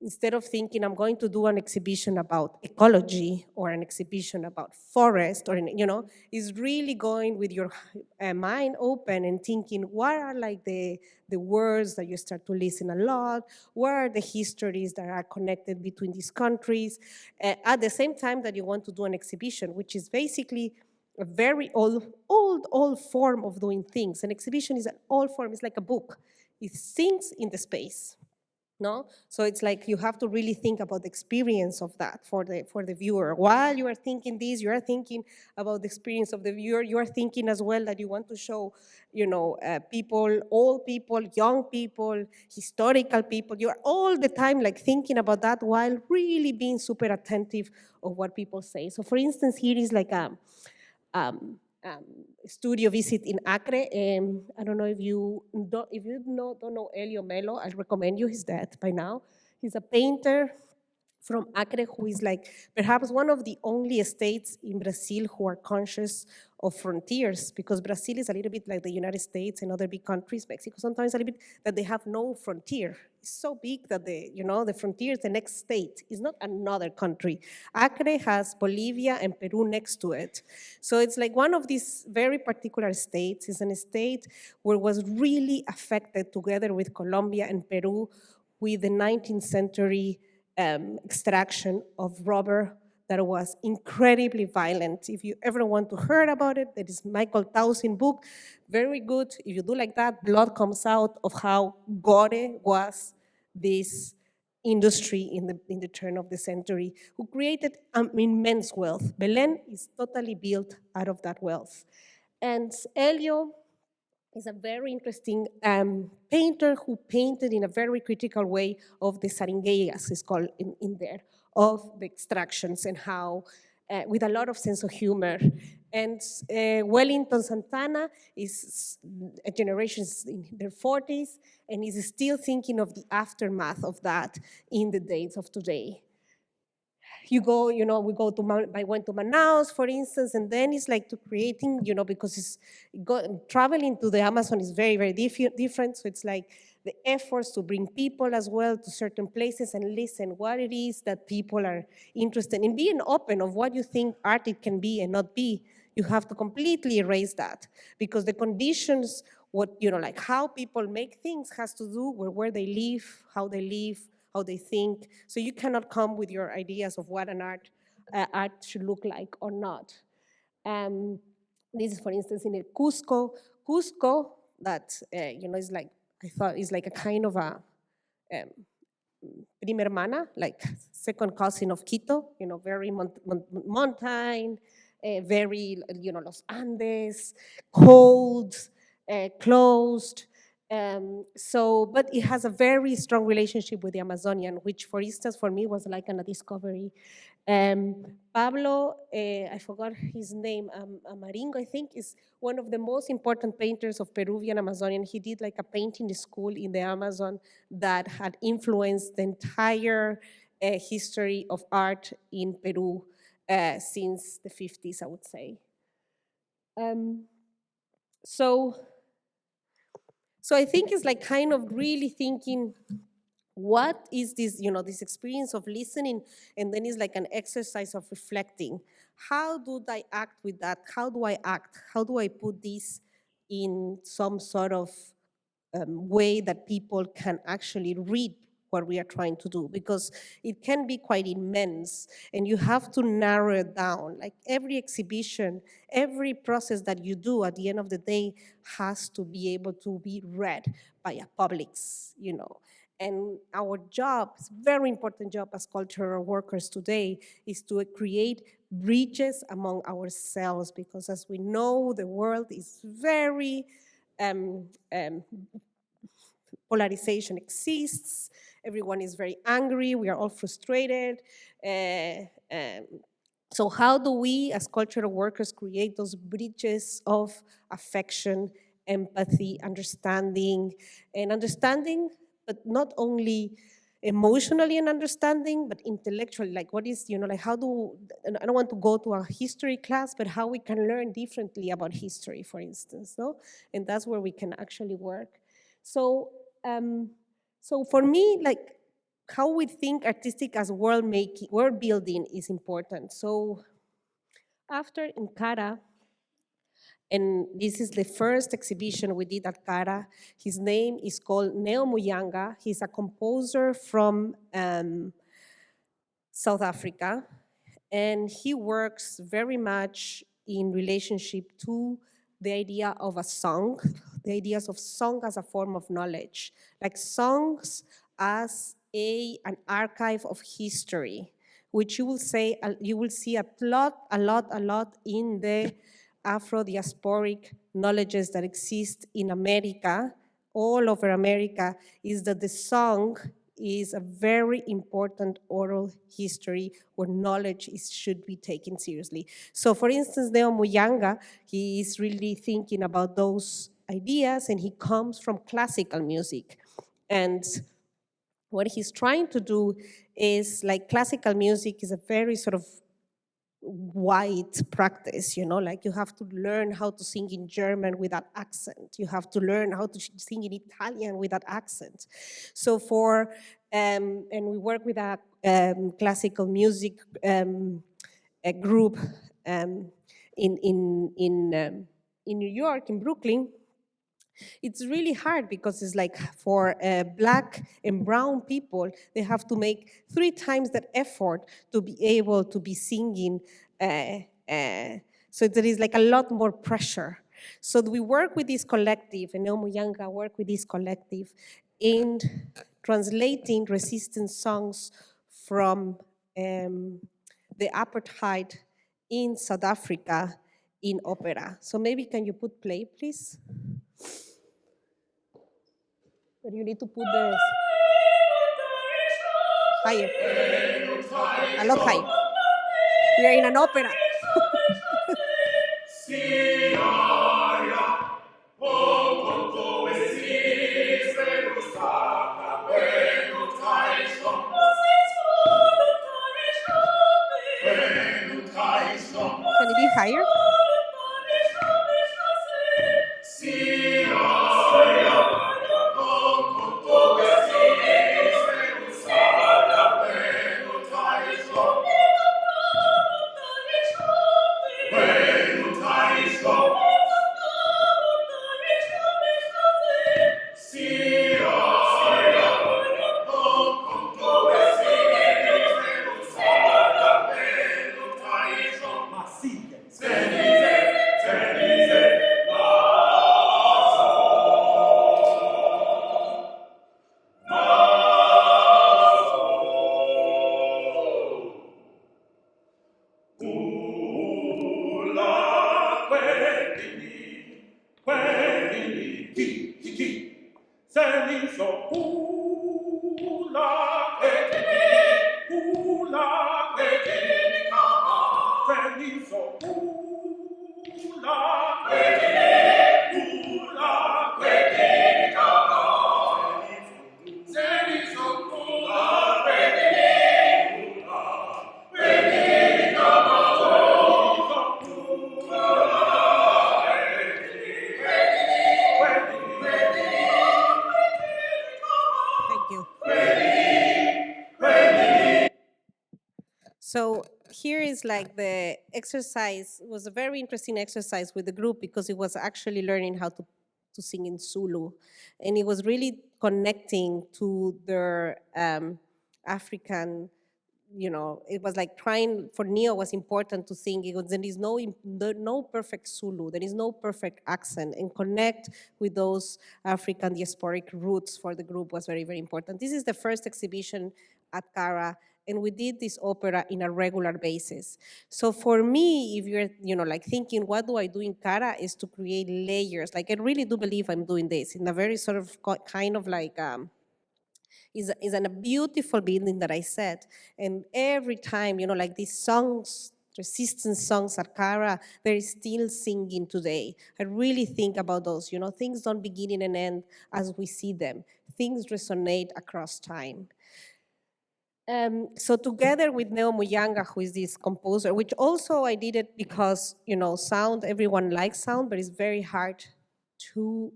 instead of thinking I'm going to do an exhibition about ecology or an exhibition about forest, or is really going with your mind open and thinking what are like the words that you start to listen a lot, what are the histories that are connected between these countries, at the same time that you want to do an exhibition, which is basically a very old form of doing things. An exhibition is an old form, it's like a book. It's things in the space. No? So it's like you have to really think about the experience of that for the viewer. While you are thinking this, you are thinking about the experience of the viewer. You are thinking as well that you want to show, people, old people, young people, historical people. You are all the time like thinking about that while really being super attentive of what people say. So for instance, here is like a studio visit in Acre. I don't know if you don't know Elio Melo. I recommend you. He's dead by now. He's a painter from Acre who is like perhaps one of the only states in Brazil who are conscious of frontiers, because Brazil is a little bit like the United States and other big countries, Mexico sometimes a little bit, that they have no frontier. It's so big that the frontier is the next state. It's not another country. Acre has Bolivia and Peru next to it. So it's like one of these very particular states. It's a state where it was really affected together with Colombia and Peru with the 19th century extraction of rubber that was incredibly violent. If you ever want to hear about it, there is Michael Townsend book, very good. If you do like that, blood comes out of how gore was this industry in the turn of the century, who created immense wealth. Belém is totally built out of that wealth. And Elio is a very interesting painter who painted in a very critical way of the Saringueiras, is called in there, of the extractions and how, with a lot of sense of humor. And Wellington Santana is a generation in their 40s and is still thinking of the aftermath of that in the days of today. You go, we I went to Manaus, for instance, and then it's like to creating, because traveling to the Amazon is very, very different. So it's like the efforts to bring people as well to certain places and listen what it is that people are interested in, being open of what you think art it can be and not be. You have to completely erase that, because the conditions, like how people make things has to do with where they live, how they think. So you cannot come with your ideas of what an art should look like or not. This is, for instance, in Cusco. Cusco, that, is like, I thought is like a kind of a prima hermana, like second cousin of Quito, very mountain, very, Los Andes, cold, closed, But it has a very strong relationship with the Amazonian, which, for instance, for me was like a discovery. Pablo, I forgot his name, Amaringo, I think, is one of the most important painters of Peruvian Amazonian. He did like a painting school in the Amazon that had influenced the entire history of art in Peru since the 50s, I would say. Um, so I think it's like kind of really thinking, what is this, this experience of listening, and then it's like an exercise of reflecting. How do I act with that? How do I act? How do I put this in some sort of way that people can actually read what we are trying to do, because it can be quite immense and you have to narrow it down. Like every exhibition, every process that you do at the end of the day has to be able to be read by a publics, And our job, very important job as cultural workers today, is to create bridges among ourselves, because as we know, the world is very polarization exists. Everyone is very angry. We are all frustrated. So how do we, as cultural workers, create those bridges of affection, empathy, understanding, but not only emotionally and understanding, but intellectually, like what is, like how do, I don't want to go to a history class, but how we can learn differently about history, for instance, no? And that's where we can actually work. So, so for me, like how we think artistic as world building is important. So after in CARA, and this is the first exhibition we did at CARA. His name is called Neo Muyanga. He's a composer from South Africa, and he works very much in relationship to the idea of a song, the ideas of song as a form of knowledge, like songs as an archive of history, which you will see a lot in the Afro-diasporic knowledges that exist in America, all over America, is that the song is a very important oral history where knowledge should be taken seriously. So for instance, Neo Muyanga, he is really thinking about those ideas, and he comes from classical music. And what he's trying to do is, like, classical music is a very sort of white practice, like you have to learn how to sing in German with that accent. You have to learn how to sing in Italian with that accent. So and we work with a classical music a group in New York, in Brooklyn. It's really hard because it's like for Black and brown people, they have to make 3 times that effort to be able to be singing. So there is like a lot more pressure. So we work with this collective, and Neo Muyanga work with this collective in translating resistance songs from the apartheid in South Africa in opera. So maybe can you put play, please? But you need to put the higher, a lot higher. We are in an opera. Can it be higher? Thank you. So here is like the exercise. It was a very interesting exercise with the group because it was actually learning how to sing in Zulu. And it was really connecting to their African, it was like trying, for Neo was important to sing, it was, there is no perfect Zulu, there is no perfect accent, and connect with those African diasporic roots for the group was very, very important. This is the first exhibition at CARA, and we did this opera in a regular basis. So for me, if you're, like thinking, what do I do in CARA, is to create layers. Like I really do believe I'm doing this in a very sort of kind of like, is in a beautiful building that I said. And every time, like these songs, resistance songs at CARA, they're still singing today. I really think about those, things don't begin and end as we see them. Things resonate across time. So together with Neo Muyanga, who is this composer, which also I did it because, sound, everyone likes sound, but it's very hard to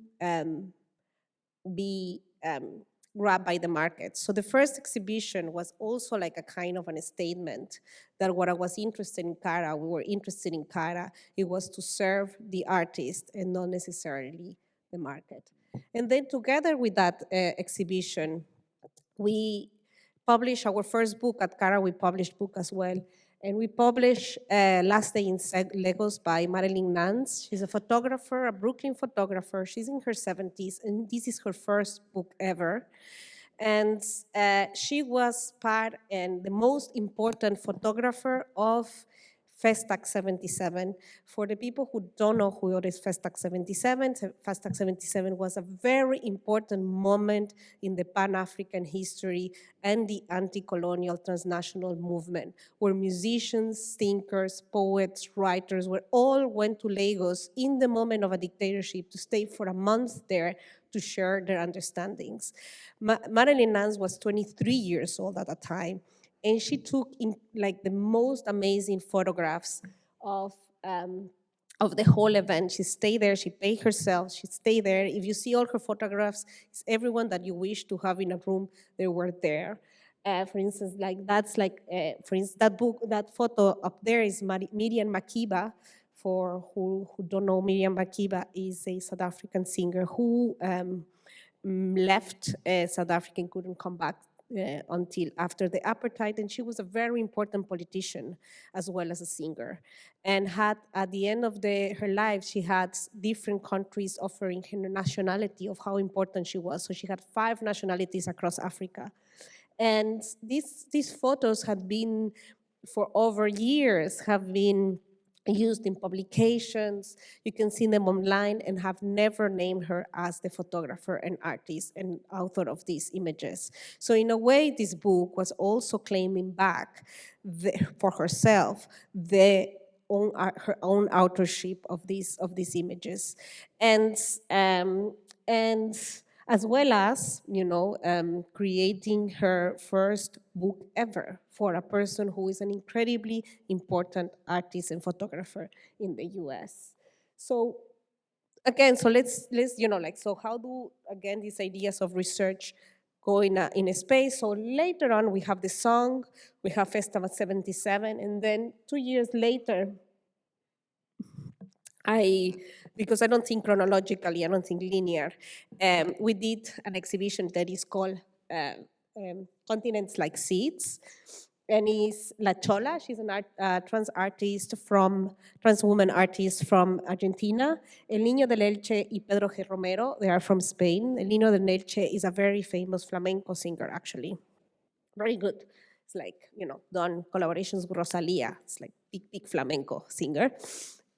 be grabbed by the market. So the first exhibition was also like a kind of a statement that what I was interested in CARA, we were interested in CARA, it was to serve the artist and not necessarily the market. And then together with that exhibition, we published our first book at CARA, we published book as well. And we published Last Day in Legos by Marilyn Nance. She's a photographer, a Brooklyn photographer. She's in her 70s, and this is her first book ever. And she was part and the most important photographer of Festac 77. For the people who don't know who is Festac 77, Festac 77 was a very important moment in the Pan-African history and the anti-colonial transnational movement, where musicians, thinkers, poets, writers all went to Lagos in the moment of a dictatorship to stay for a month there to share their understandings. Marilyn Nance was 23 years old at the time, and she took like the most amazing photographs of the whole event. She stayed there, she paid herself, she stayed there. If you see all her photographs, it's everyone that you wish to have in a room, they were there. For instance, like that's like, for instance, that photo up there is Miriam Makeba. For who don't know, Miriam Makeba is a South African singer who left South Africa and couldn't come back until after the apartheid, and she was a very important politician as well as a singer, and had at the end of her life, she had different countries offering her nationality of how important she was. So she had 5 nationalities across Africa, and these photos had been for over years have been used in publications. You can see them online, and have never named her as the photographer and artist and author of these images. So in a way, this book was also claiming back for herself her own authorship of these images, and as well as, creating her first book ever for a person who is an incredibly important artist and photographer in the US. So again, so let's so how do, again, these ideas of research go in a space? So later on, we have the song, we have Festival 77, and then 2 years later, because I don't think chronologically, I don't think linear, we did an exhibition that is called Continents Like Seeds, and is La Chola. She's a trans woman artist from Argentina. El Niño del Elche y Pedro G. Romero, they are from Spain. El Niño del Elche is a very famous flamenco singer, actually. Very good. It's like, done collaborations with Rosalia. It's like big flamenco singer.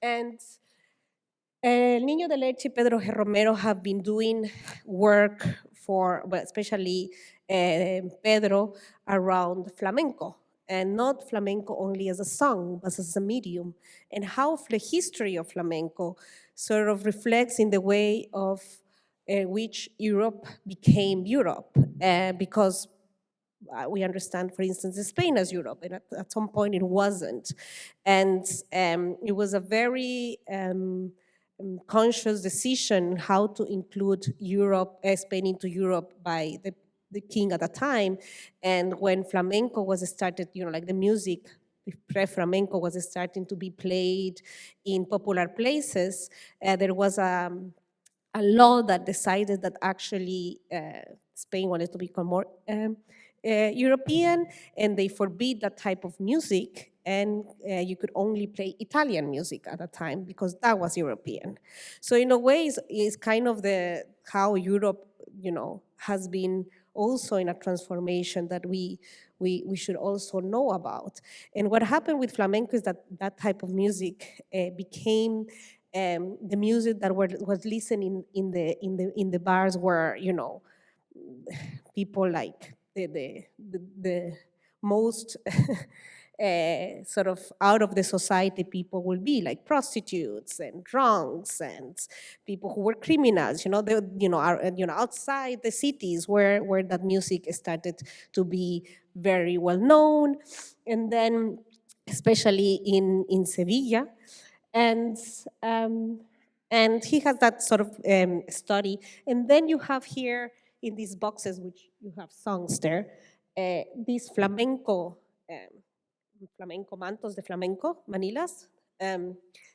And El Niño de Leche, Pedro G. Romero have been doing work but especially Pedro, around flamenco. And not flamenco only as a song, but as a medium, and how the history of flamenco sort of reflects in the way of which Europe became Europe, because we understand, for instance, Spain as Europe, and at some point it wasn't. And it was a very conscious decision how to include Europe, Spain into Europe by the king at the time. And when flamenco was started, like the music, pre-flamenco was starting to be played in popular places, there was a law that decided that actually Spain wanted to become more European, and they forbid that type of music, and you could only play Italian music at the time because that was European. So in a way, it's kind of how Europe, has been also in a transformation that we should also know about. And what happened with flamenco is that type of music became the music that was listening in the bars where people like the most sort of out of the society people will be, like prostitutes and drunks and people who were criminals. Outside the cities where that music started to be very well known, and then especially in Sevilla. And he has that sort of study. And then you have here in these boxes, which you have songs there, these flamenco mantos de flamenco, manillas.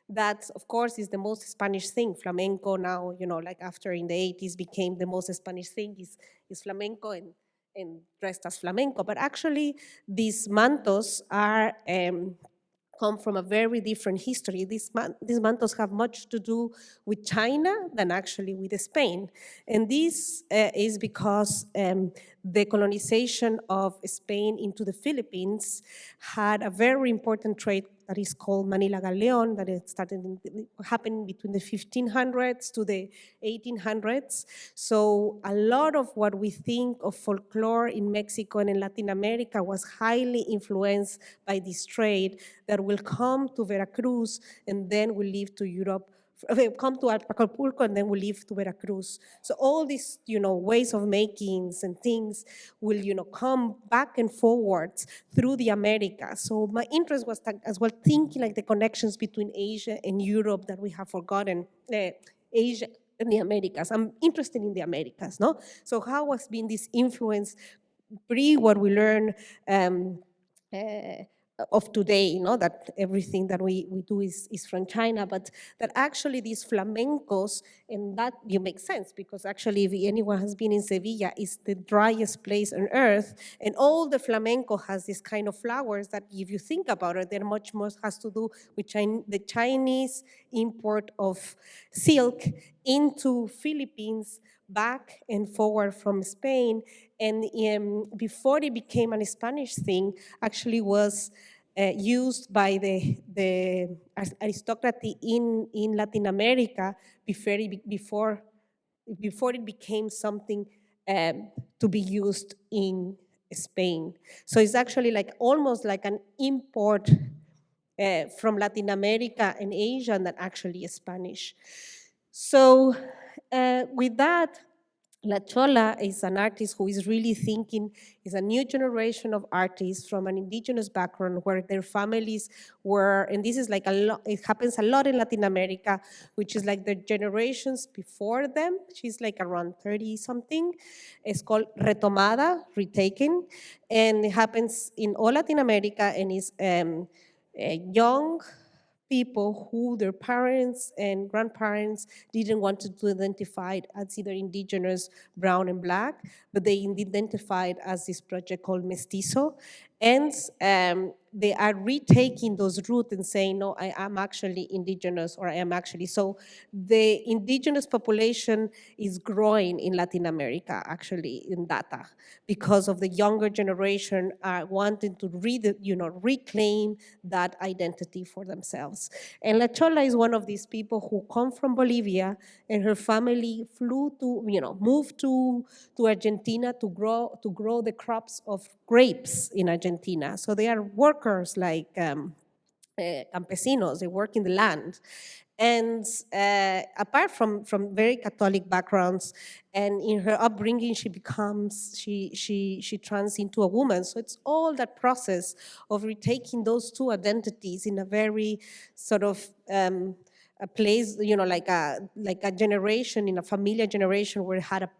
That, of course, is the most Spanish thing. Flamenco now, like after in the 80s became the most Spanish thing is flamenco and dressed as flamenco. But actually, these mantos are come from a very different history. These mantos have much to do with China than actually with Spain. And this is because the colonization of Spain into the Philippines had a very important trade that is called Manila Galleon, that it happened between the 1500s to the 1800s. So a lot of what we think of folklore in Mexico and in Latin America was highly influenced by this trade that will come to Veracruz and then will leave to Europe, come to Acapulco and then will leave to Veracruz. So all these, ways of makings and things will, come back and forwards through the Americas. So my interest was as well thinking like the connections between Asia and Europe that we have forgotten. Asia and the Americas. I'm interested in the Americas, no? So how has been this influence pre what we learn of today, that everything that we do is from China, but that actually these flamencos, and that you make sense, because actually if anyone has been in Sevilla, it's the driest place on earth, and all the flamenco has this kind of flowers that if you think about it, they're much more has to do with the Chinese import of silk into Philippines, back and forward from Spain. And before it became a Spanish thing, actually was used by the aristocracy in Latin America before it became something to be used in Spain. So it's actually like almost like an import from Latin America and Asia that actually is Spanish. So with that, La Chola is an artist who is really thinking, is a new generation of artists from an indigenous background where their families were, and this is like a lot, it happens a lot in Latin America, which is like the generations before them. She's like around 30 something. It's called Retomada, Retaken, and it happens in all Latin America and is young people who their parents and grandparents didn't want to identify as either indigenous, brown and black, but they identified as this project called Mestizo. And they are retaking those roots and saying, no, I am actually indigenous, or I am actually. So the indigenous population is growing in Latin America, actually, in data, because of the younger generation are wanting to reclaim that identity for themselves. And La Chola is one of these people who come from Bolivia, and her family moved to Argentina to grow the crops of grapes in Argentina. So they are workers like campesinos. They work in the land. And apart from very Catholic backgrounds, and in her upbringing, she turns into a woman. So it's all that process of retaking those two identities in a very sort of a place, like a generation, in a familiar generation, where it had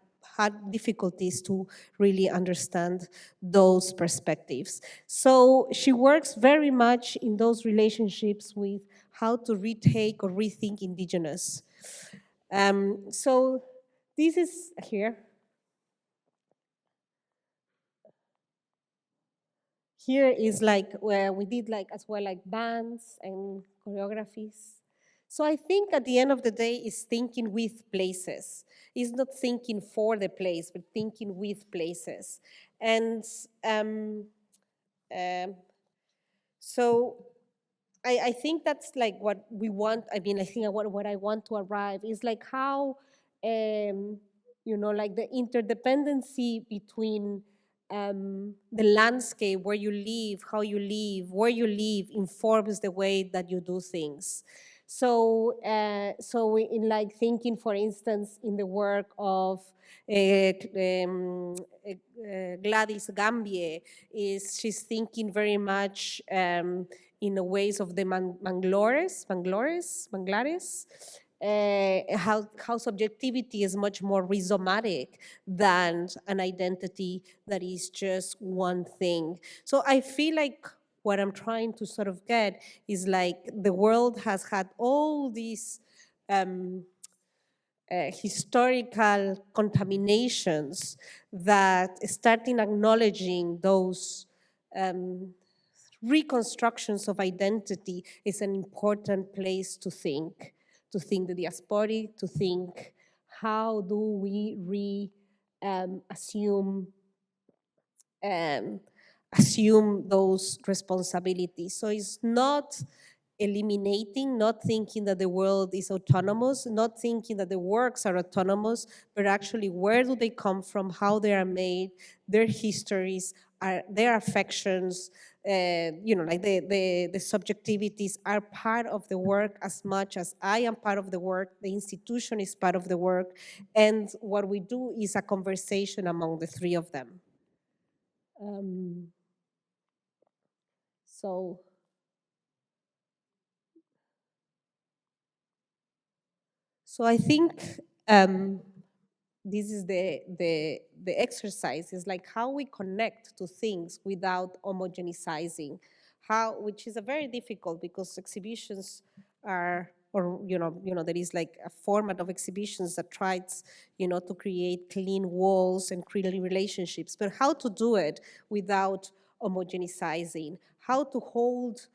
difficulties to really understand those perspectives. So she works very much in those relationships with how to retake or rethink indigenous. So this is here. Here is like where we did like as well like bands and choreographies. So I think at the end of the day is thinking with places. It's not thinking for the place, but thinking with places. And um, so I think that's like what we want. I mean, I think what I want to arrive is like how, like the interdependency between the landscape where you live, how you live, where you live informs the way that you do things. So, in like thinking, for instance, in the work of Gladys Gambie, she's thinking very much in the ways of the Manglares, how subjectivity is much more rhizomatic than an identity that is just one thing. So I feel like what I'm trying to sort of get is like the world has had all these historical contaminations that starting acknowledging those reconstructions of identity is an important place to think the diasporic, to think how do we assume assume those responsibilities. So it's not eliminating, not thinking that the world is autonomous, not thinking that the works are autonomous, but actually where do they come from, how they are made, their histories, their affections, like the subjectivities are part of the work as much as I am part of the work, the institution is part of the work, and what we do is a conversation among the three of them. So I think this is the exercise is like how we connect to things without homogenizing, which is a very difficult because exhibitions are, or there is like a format of exhibitions that tries to create clean walls and clean relationships, but how to do it without homogenizing, how to hold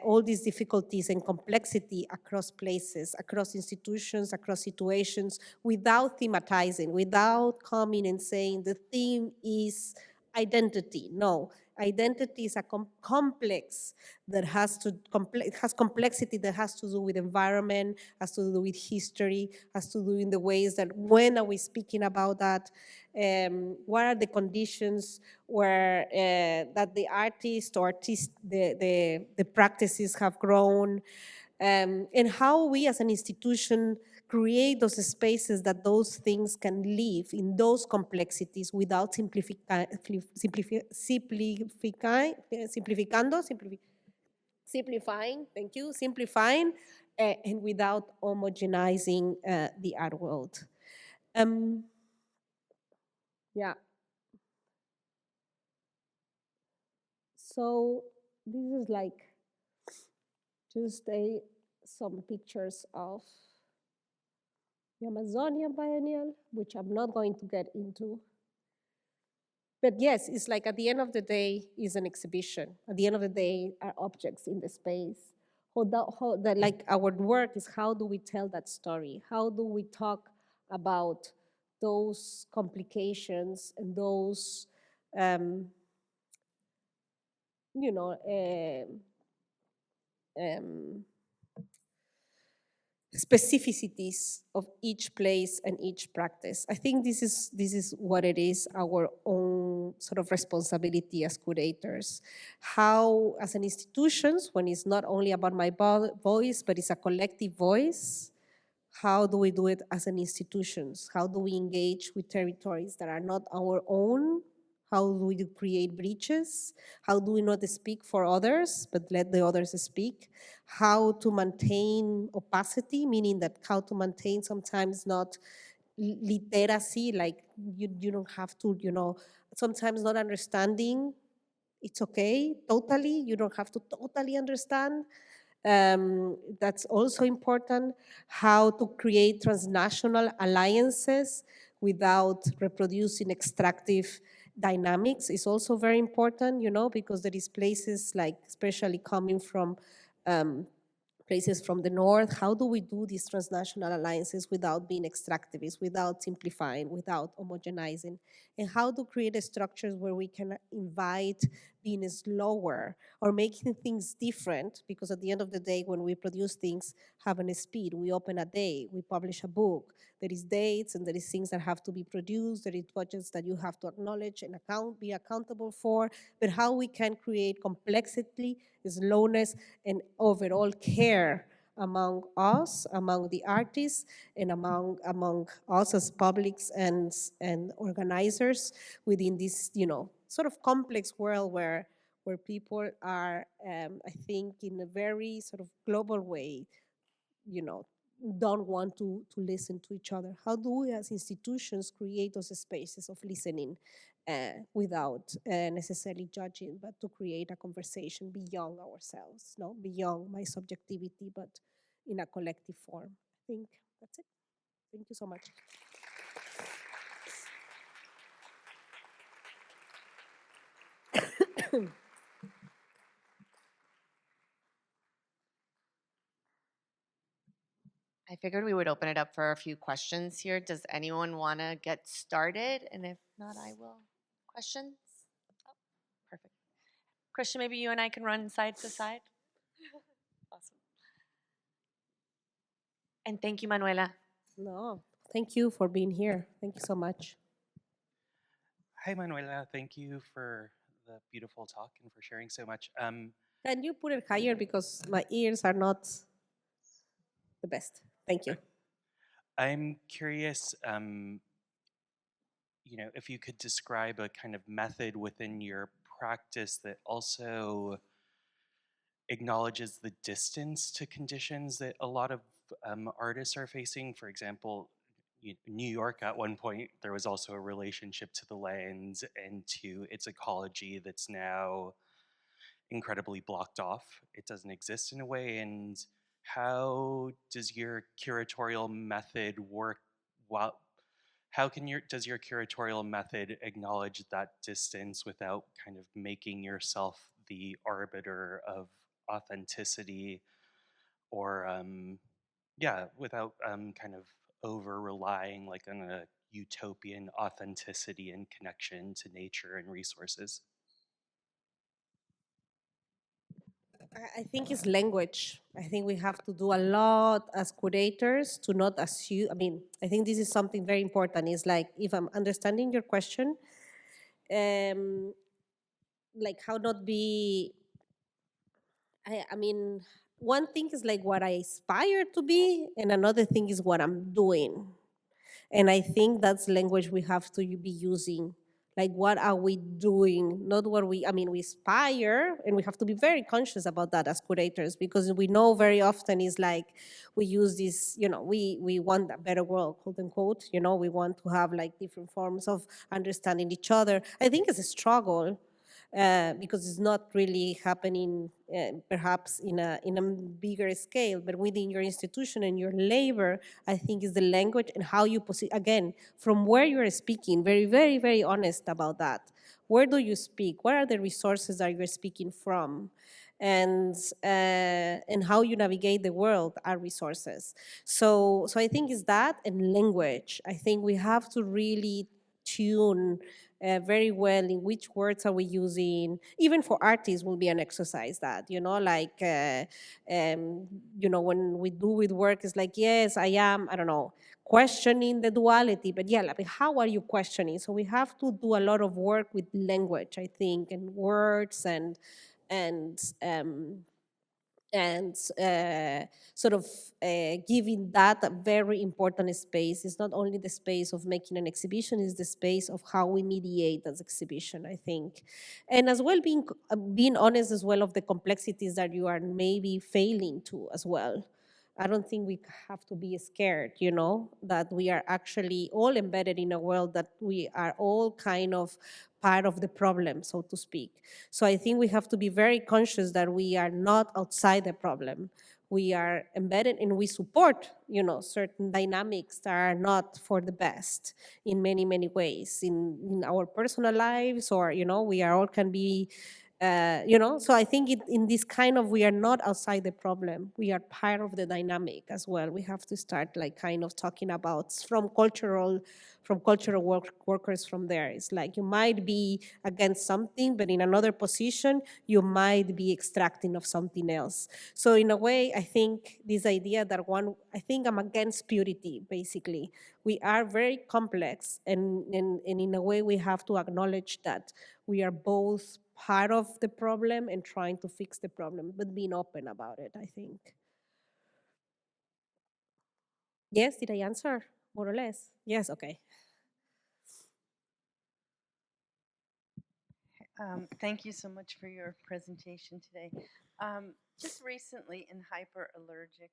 all these difficulties and complexity across places, across institutions, across situations, without thematizing, without coming and saying the theme is identity. No, identity is a complex that has complexity that has to do with environment, has to do with history, has to do in the ways that when are we speaking about that, what are the conditions where that the the practices have grown, and how we as an institution create those spaces that those things can live in those complexities without simplifying, thank you, simplifying, and without homogenizing the art world. Yeah. So this is like just some pictures of the Amazonian Biennial, which I'm not going to get into. But yes, it's like at the end of the day, is an exhibition. At the end of the day, are objects in the space. Like our work is how do we tell that story? How do we talk about those complications and those, um, you know, um, specificities of each place and each practice. I think this is what it is, our own sort of responsibility as curators. How, as an institutions, when it's not only about my voice, but it's a collective voice, how do we do it as an institutions? How do we engage with territories that are not our own? How do we create breaches? How do we not speak for others, but let the others speak? How to maintain opacity, meaning that how to maintain sometimes not literacy, like you don't have to, sometimes not understanding, it's okay, totally, you don't have to totally understand. That's also important. How to create transnational alliances without reproducing extractive dynamics is also very important, because there is places like, especially coming from um, places from the north, how do we do these transnational alliances without being extractivist, without simplifying, without homogenizing? And how to create structures where we can invite being slower or making things different, because at the end of the day, when we produce things, having a speed, we open a day, we publish a book, there is dates and there is things that have to be produced, there is budgets that you have to acknowledge and be accountable for, but how we can create complexity, slowness, and overall care among us, among the artists, and among us as publics and organizers within this, sort of complex world where people are, I think, in a very sort of global way, you know, don't want to listen to each other. How do we as institutions create those spaces of listening without necessarily judging, but to create a conversation beyond ourselves, no, beyond my subjectivity, but in a collective form? I think that's it. Thank you so much. I figured we would open it up for a few questions here. Does anyone want to get started? And if not, I will. Questions? Oh, perfect. Christian, maybe you and I can run side to side. Awesome. And thank you, Manuela. No, thank you for being here. Thank you so much. Hi, Manuela. Thank you for the beautiful talk and for sharing so much. Can you put it higher, because my ears are not the best? Thank you. I'm curious, if you could describe a kind of method within your practice that also acknowledges the distance to conditions that a lot of artists are facing. For example, New York, at one point, there was also a relationship to the land and to its ecology that's now incredibly blocked off. It doesn't exist in a way. And how does your curatorial method work? While does your curatorial method acknowledge that distance without kind of making yourself the arbiter of authenticity, or without kind of over relying like on a utopian authenticity and connection to nature and resources? I think it's language. I think we have to do a lot as curators to not assume. I mean, I think this is something very important. It's like, if I'm understanding your question, um, like how not be. I mean, one thing is like what I aspire to be, and another thing is what I'm doing. And I think that's language we have to be using. Like, what are we doing? Not what we, I mean, we aspire, and we have to be very conscious about that as curators, because we know very often is like, we use this, we want a better world, quote unquote, we want to have like different forms of understanding each other. I think it's a struggle. because it's not really happening perhaps in a bigger scale, but within your institution and your labor, I think is the language and how you again, from where you're speaking, very, very, very honest about that. Where do you speak? What are the resources that you're speaking from? And how you navigate the world are resources. So I think it's that and language. I think we have to really tune very well in which words are we using. Even for artists will be an exercise that, like, when we do with work, it's like, yes, I am, I don't know, questioning the duality, but yeah, like, how are you questioning? So we have to do a lot of work with language, I think, and words and um, and sort of giving that a very important space. It's not only the space of making an exhibition, it's the space of how we mediate that exhibition, I think. And as well, being honest as well of the complexities that you are maybe failing to as well. I don't think we have to be scared, that we are actually all embedded in a world that we are all kind of part of the problem, so to speak. So I think we have to be very conscious that we are not outside the problem. We are embedded and we support, certain dynamics that are not for the best in many, many ways in our personal lives, or, we are all can be so I think in this kind of, we are not outside the problem. We are part of the dynamic as well. We have to start like kind of talking about from cultural workers from there. It's like you might be against something, but in another position, you might be extracting of something else. So in a way, I think this idea that I think I'm against purity, basically. We are very complex, and in a way, we have to acknowledge that we are both part of the problem and trying to fix the problem, but being open about it, I think. Yes, did I answer more or less? Yes, okay. Thank you so much for your presentation today. Just recently in Hyperallergic,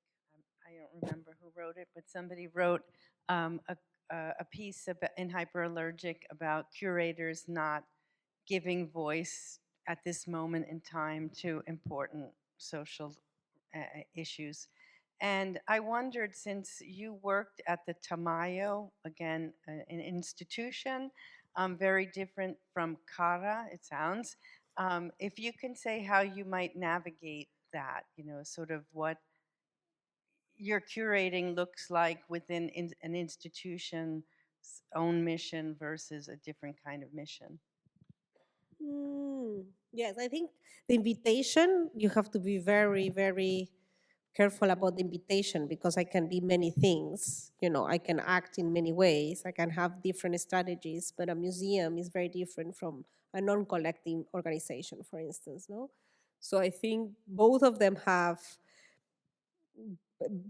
I don't remember who wrote it, but somebody wrote a piece in Hyperallergic about curators not giving voice at this moment in time to important social issues. And I wondered, since you worked at the Tamayo, again, an institution, very different from CARA, it sounds, if you can say how you might navigate that, sort of what your curating looks like within an institution's own mission versus a different kind of mission. Yes, I think the invitation, you have to be very, very careful about the invitation, because I can be many things. I can act in many ways. I can have different strategies, but a museum is very different from a non-collecting organization, for instance, no? So I think both of them have,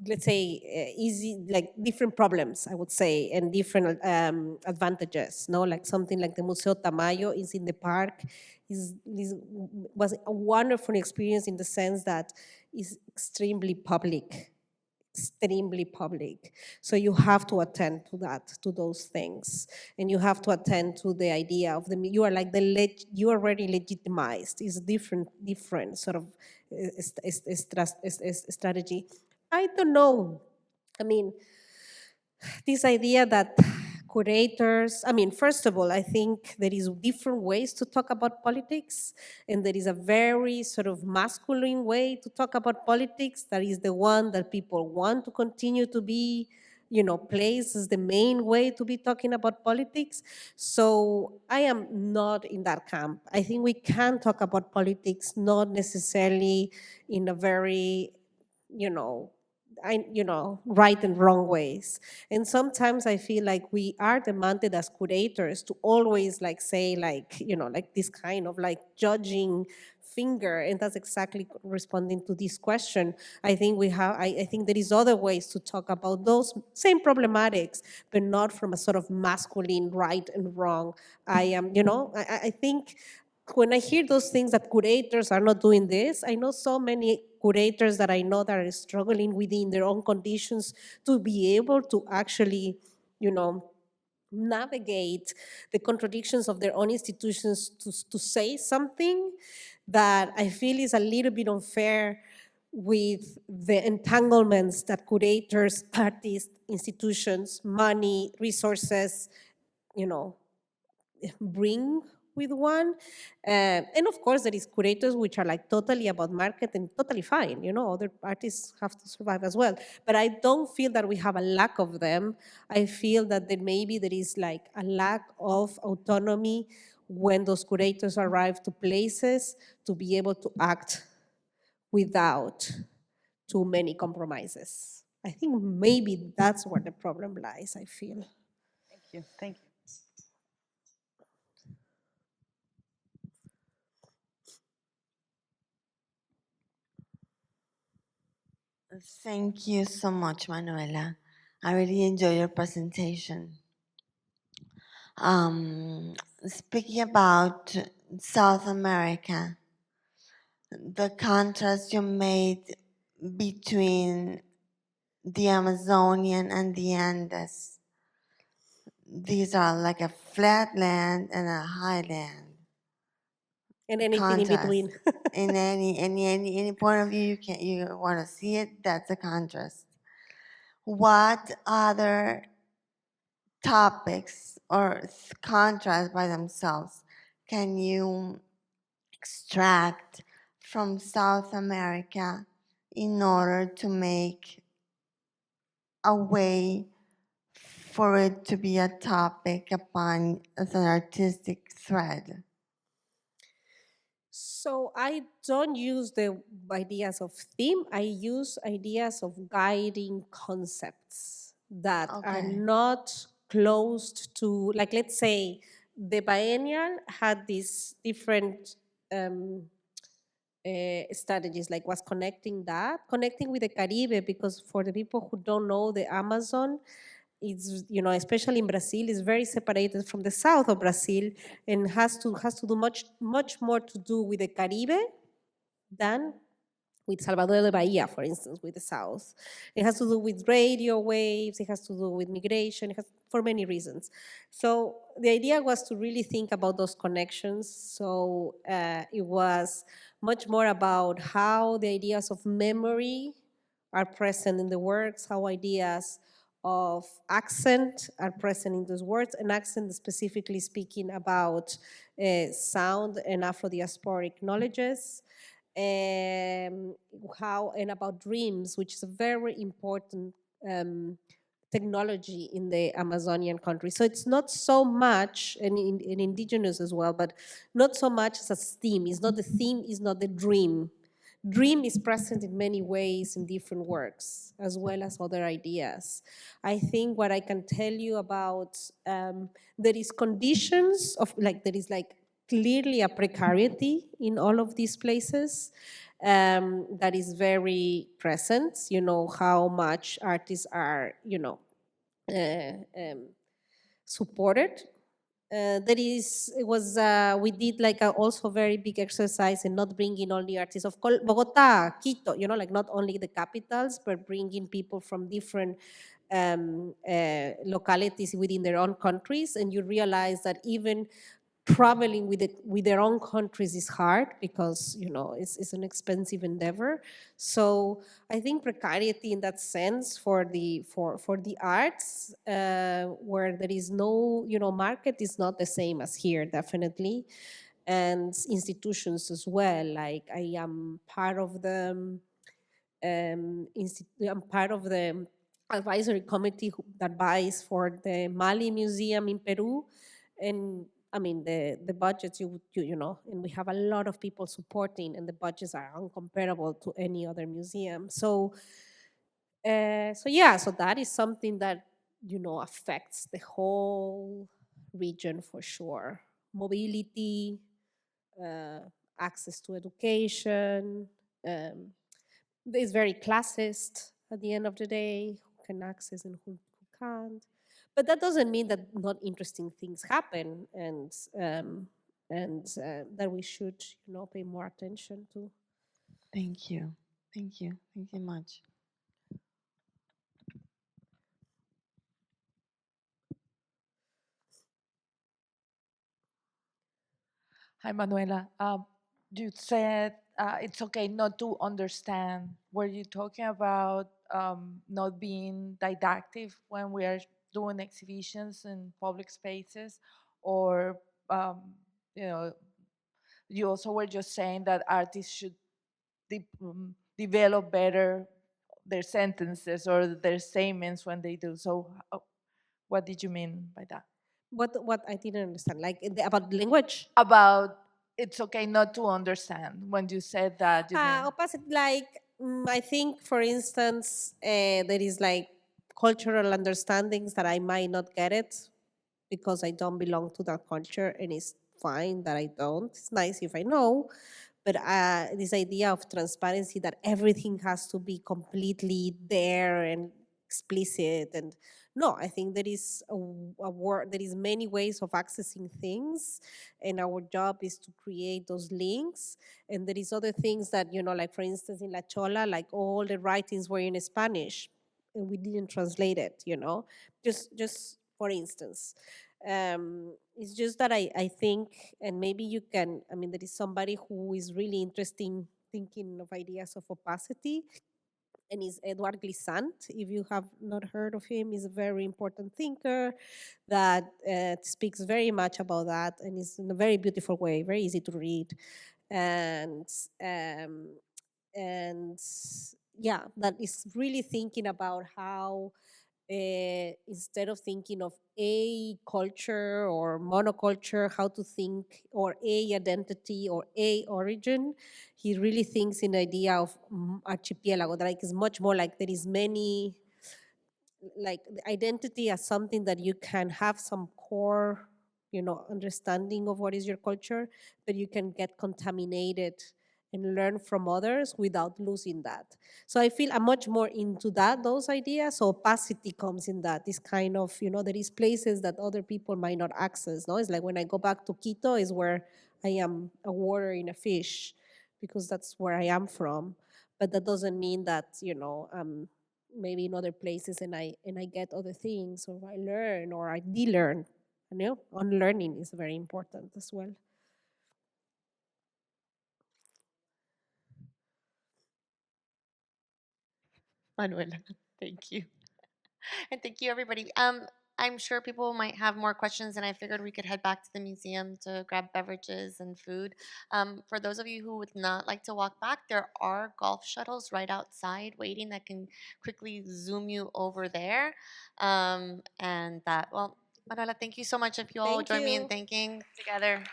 let's say, easy, like different problems, I would say, and different advantages. No, like something like the Museo Tamayo is in the park, was a wonderful experience in the sense that it's extremely public. Extremely public. So you have to attend to that, to those things. And you have to attend to the idea of you are like you are already legitimized. It's a different sort of strategy. I don't know. I mean, this idea that curators, first of all, I think there is different ways to talk about politics, and there is a very sort of masculine way to talk about politics. That is the one that people want to continue to be, placed as the main way to be talking about politics. So I am not in that camp. I think we can talk about politics, not necessarily in a very, right and wrong ways. And sometimes I feel like we are demanded as curators to always like say like, like this kind of like judging finger, and that's exactly responding to this question. I think I think there is other ways to talk about those same problematics, but not from a sort of masculine right and wrong. I am, I think when I hear those things that curators are not doing this, I know so many curators that I know that are struggling within their own conditions to be able to actually, navigate the contradictions of their own institutions to say something that I feel is a little bit unfair with the entanglements that curators, artists, institutions, money, resources, you know, bring with one. And of course, there is curators which are like totally about market and totally fine. You know, other artists have to survive as well. But I don't feel that we have a lack of them. I feel that maybe there is like a lack of autonomy when those curators arrive to places to be able to act without too many compromises. I think maybe that's where the problem lies, I feel. Thank you. Thank you. Thank you so much, Manuela. I really enjoy your presentation. Speaking about South America, the contrast you made between the Amazonian and the Andes. These are like a flat land and a highland. And anything in Contrast. between. In any point of view you want to see it, that's a contrast. What other topics or contrasts by themselves can you extract from South America in order to make a way for it to be a topic upon as an artistic thread? So I don't use the ideas of theme. I use ideas of guiding concepts that are Okay. not closed to, like, let's say, the biennial had these different strategies, like was connecting with the Caribe, because for the people who don't know, the Amazon, it's, you know, especially in Brazil, is very separated from the south of Brazil and has to do much more to do with the Caribe than with Salvador de Bahia, for instance, with the south. It has to do with radio waves, it has to do with migration, it has, for many reasons. So the idea was to really think about those connections. So it was much more about how the ideas of memory are present in the works, how ideas of accent are present in those words, and accent specifically speaking about sound and Afro-diasporic knowledges, how and about dreams, which is a very important technology in the Amazonian country. So it's not so much, and in indigenous as well, but not so much as a theme. It's not the theme, is not the dream. Dream is present in many ways in different works, as well as other ideas. I think what I can tell you about, there is conditions of, like, there is like clearly a precarity in all of these places that is very present. You know, how much artists are, you know, supported. We did like a also very big exercise in not bringing only artists of Bogota, Quito, you know, like not only the capitals, but bringing people from different localities within their own countries. And you realize that even traveling with their own countries is hard because, you know, it's an expensive endeavor. So I think precarity in that sense for the arts, where there is no, you know, market is not the same as here, definitely, and institutions as well. Like I am part of the I'm part of the advisory committee that buys for the Mali Museum in Peru, and I mean the budgets you know, and we have a lot of people supporting, and the budgets are uncomparable to any other museum. So so that is something that, you know, affects the whole region for sure. Mobility, access to education. It's very classist at the end of the day, who can access and who can't. But that doesn't mean that not interesting things happen, and that we should, you know, pay more attention to. Thank you. Thank you. Thank you much. Hi, Manuela. You said it's okay not to understand. Were you talking about not being didactic when we are doing exhibitions in public spaces, or um, you know, you also were just saying that artists should develop better their sentences or their statements when they do so. What did you mean by that? What I didn't understand, like about language. About it's okay not to understand. When you said that, you mean Opposite, like I think, for instance, there is like cultural understandings that I might not get it because I don't belong to that culture, and it's fine that I don't. It's nice if I know, but this idea of transparency that everything has to be completely there and explicit, and no, I think there is a word, there is many ways of accessing things, and our job is to create those links. And there is other things that, like for instance in La Chola, like all the writings were in Spanish and we didn't translate it, just for instance. It's just that I think, and maybe you can, I mean, there is somebody who is really interesting thinking of ideas of opacity, and is Edward Glissant. If you have not heard of him, he's a very important thinker that speaks very much about that, and is in a very beautiful way, very easy to read. And um, and yeah, that is really thinking about how instead of thinking of a culture or monoculture, how to think, or a identity or a origin. He really thinks in the idea of archipelago, that like is much more like there is many, like the identity as something that you can have some core, understanding of what is your culture, but you can get contaminated and learn from others without losing that. So I feel I'm much more into those ideas. So opacity comes in that. This kind of, there is places that other people might not access. No, it's like when I go back to Quito is where I am a water in a fish, because that's where I am from. But that doesn't mean that, maybe in other places, and I get other things, or I learn, or I de-learn. Unlearning is very important as well. Manuela, thank you. And thank you, everybody. I'm sure people might have more questions, and I figured we could head back to the museum to grab beverages and food. For those of you who would not like to walk back, there are golf shuttles right outside waiting that can quickly zoom you over there. And that, well, Manuela, thank you so much. If you all Thank join me in you. thanking together.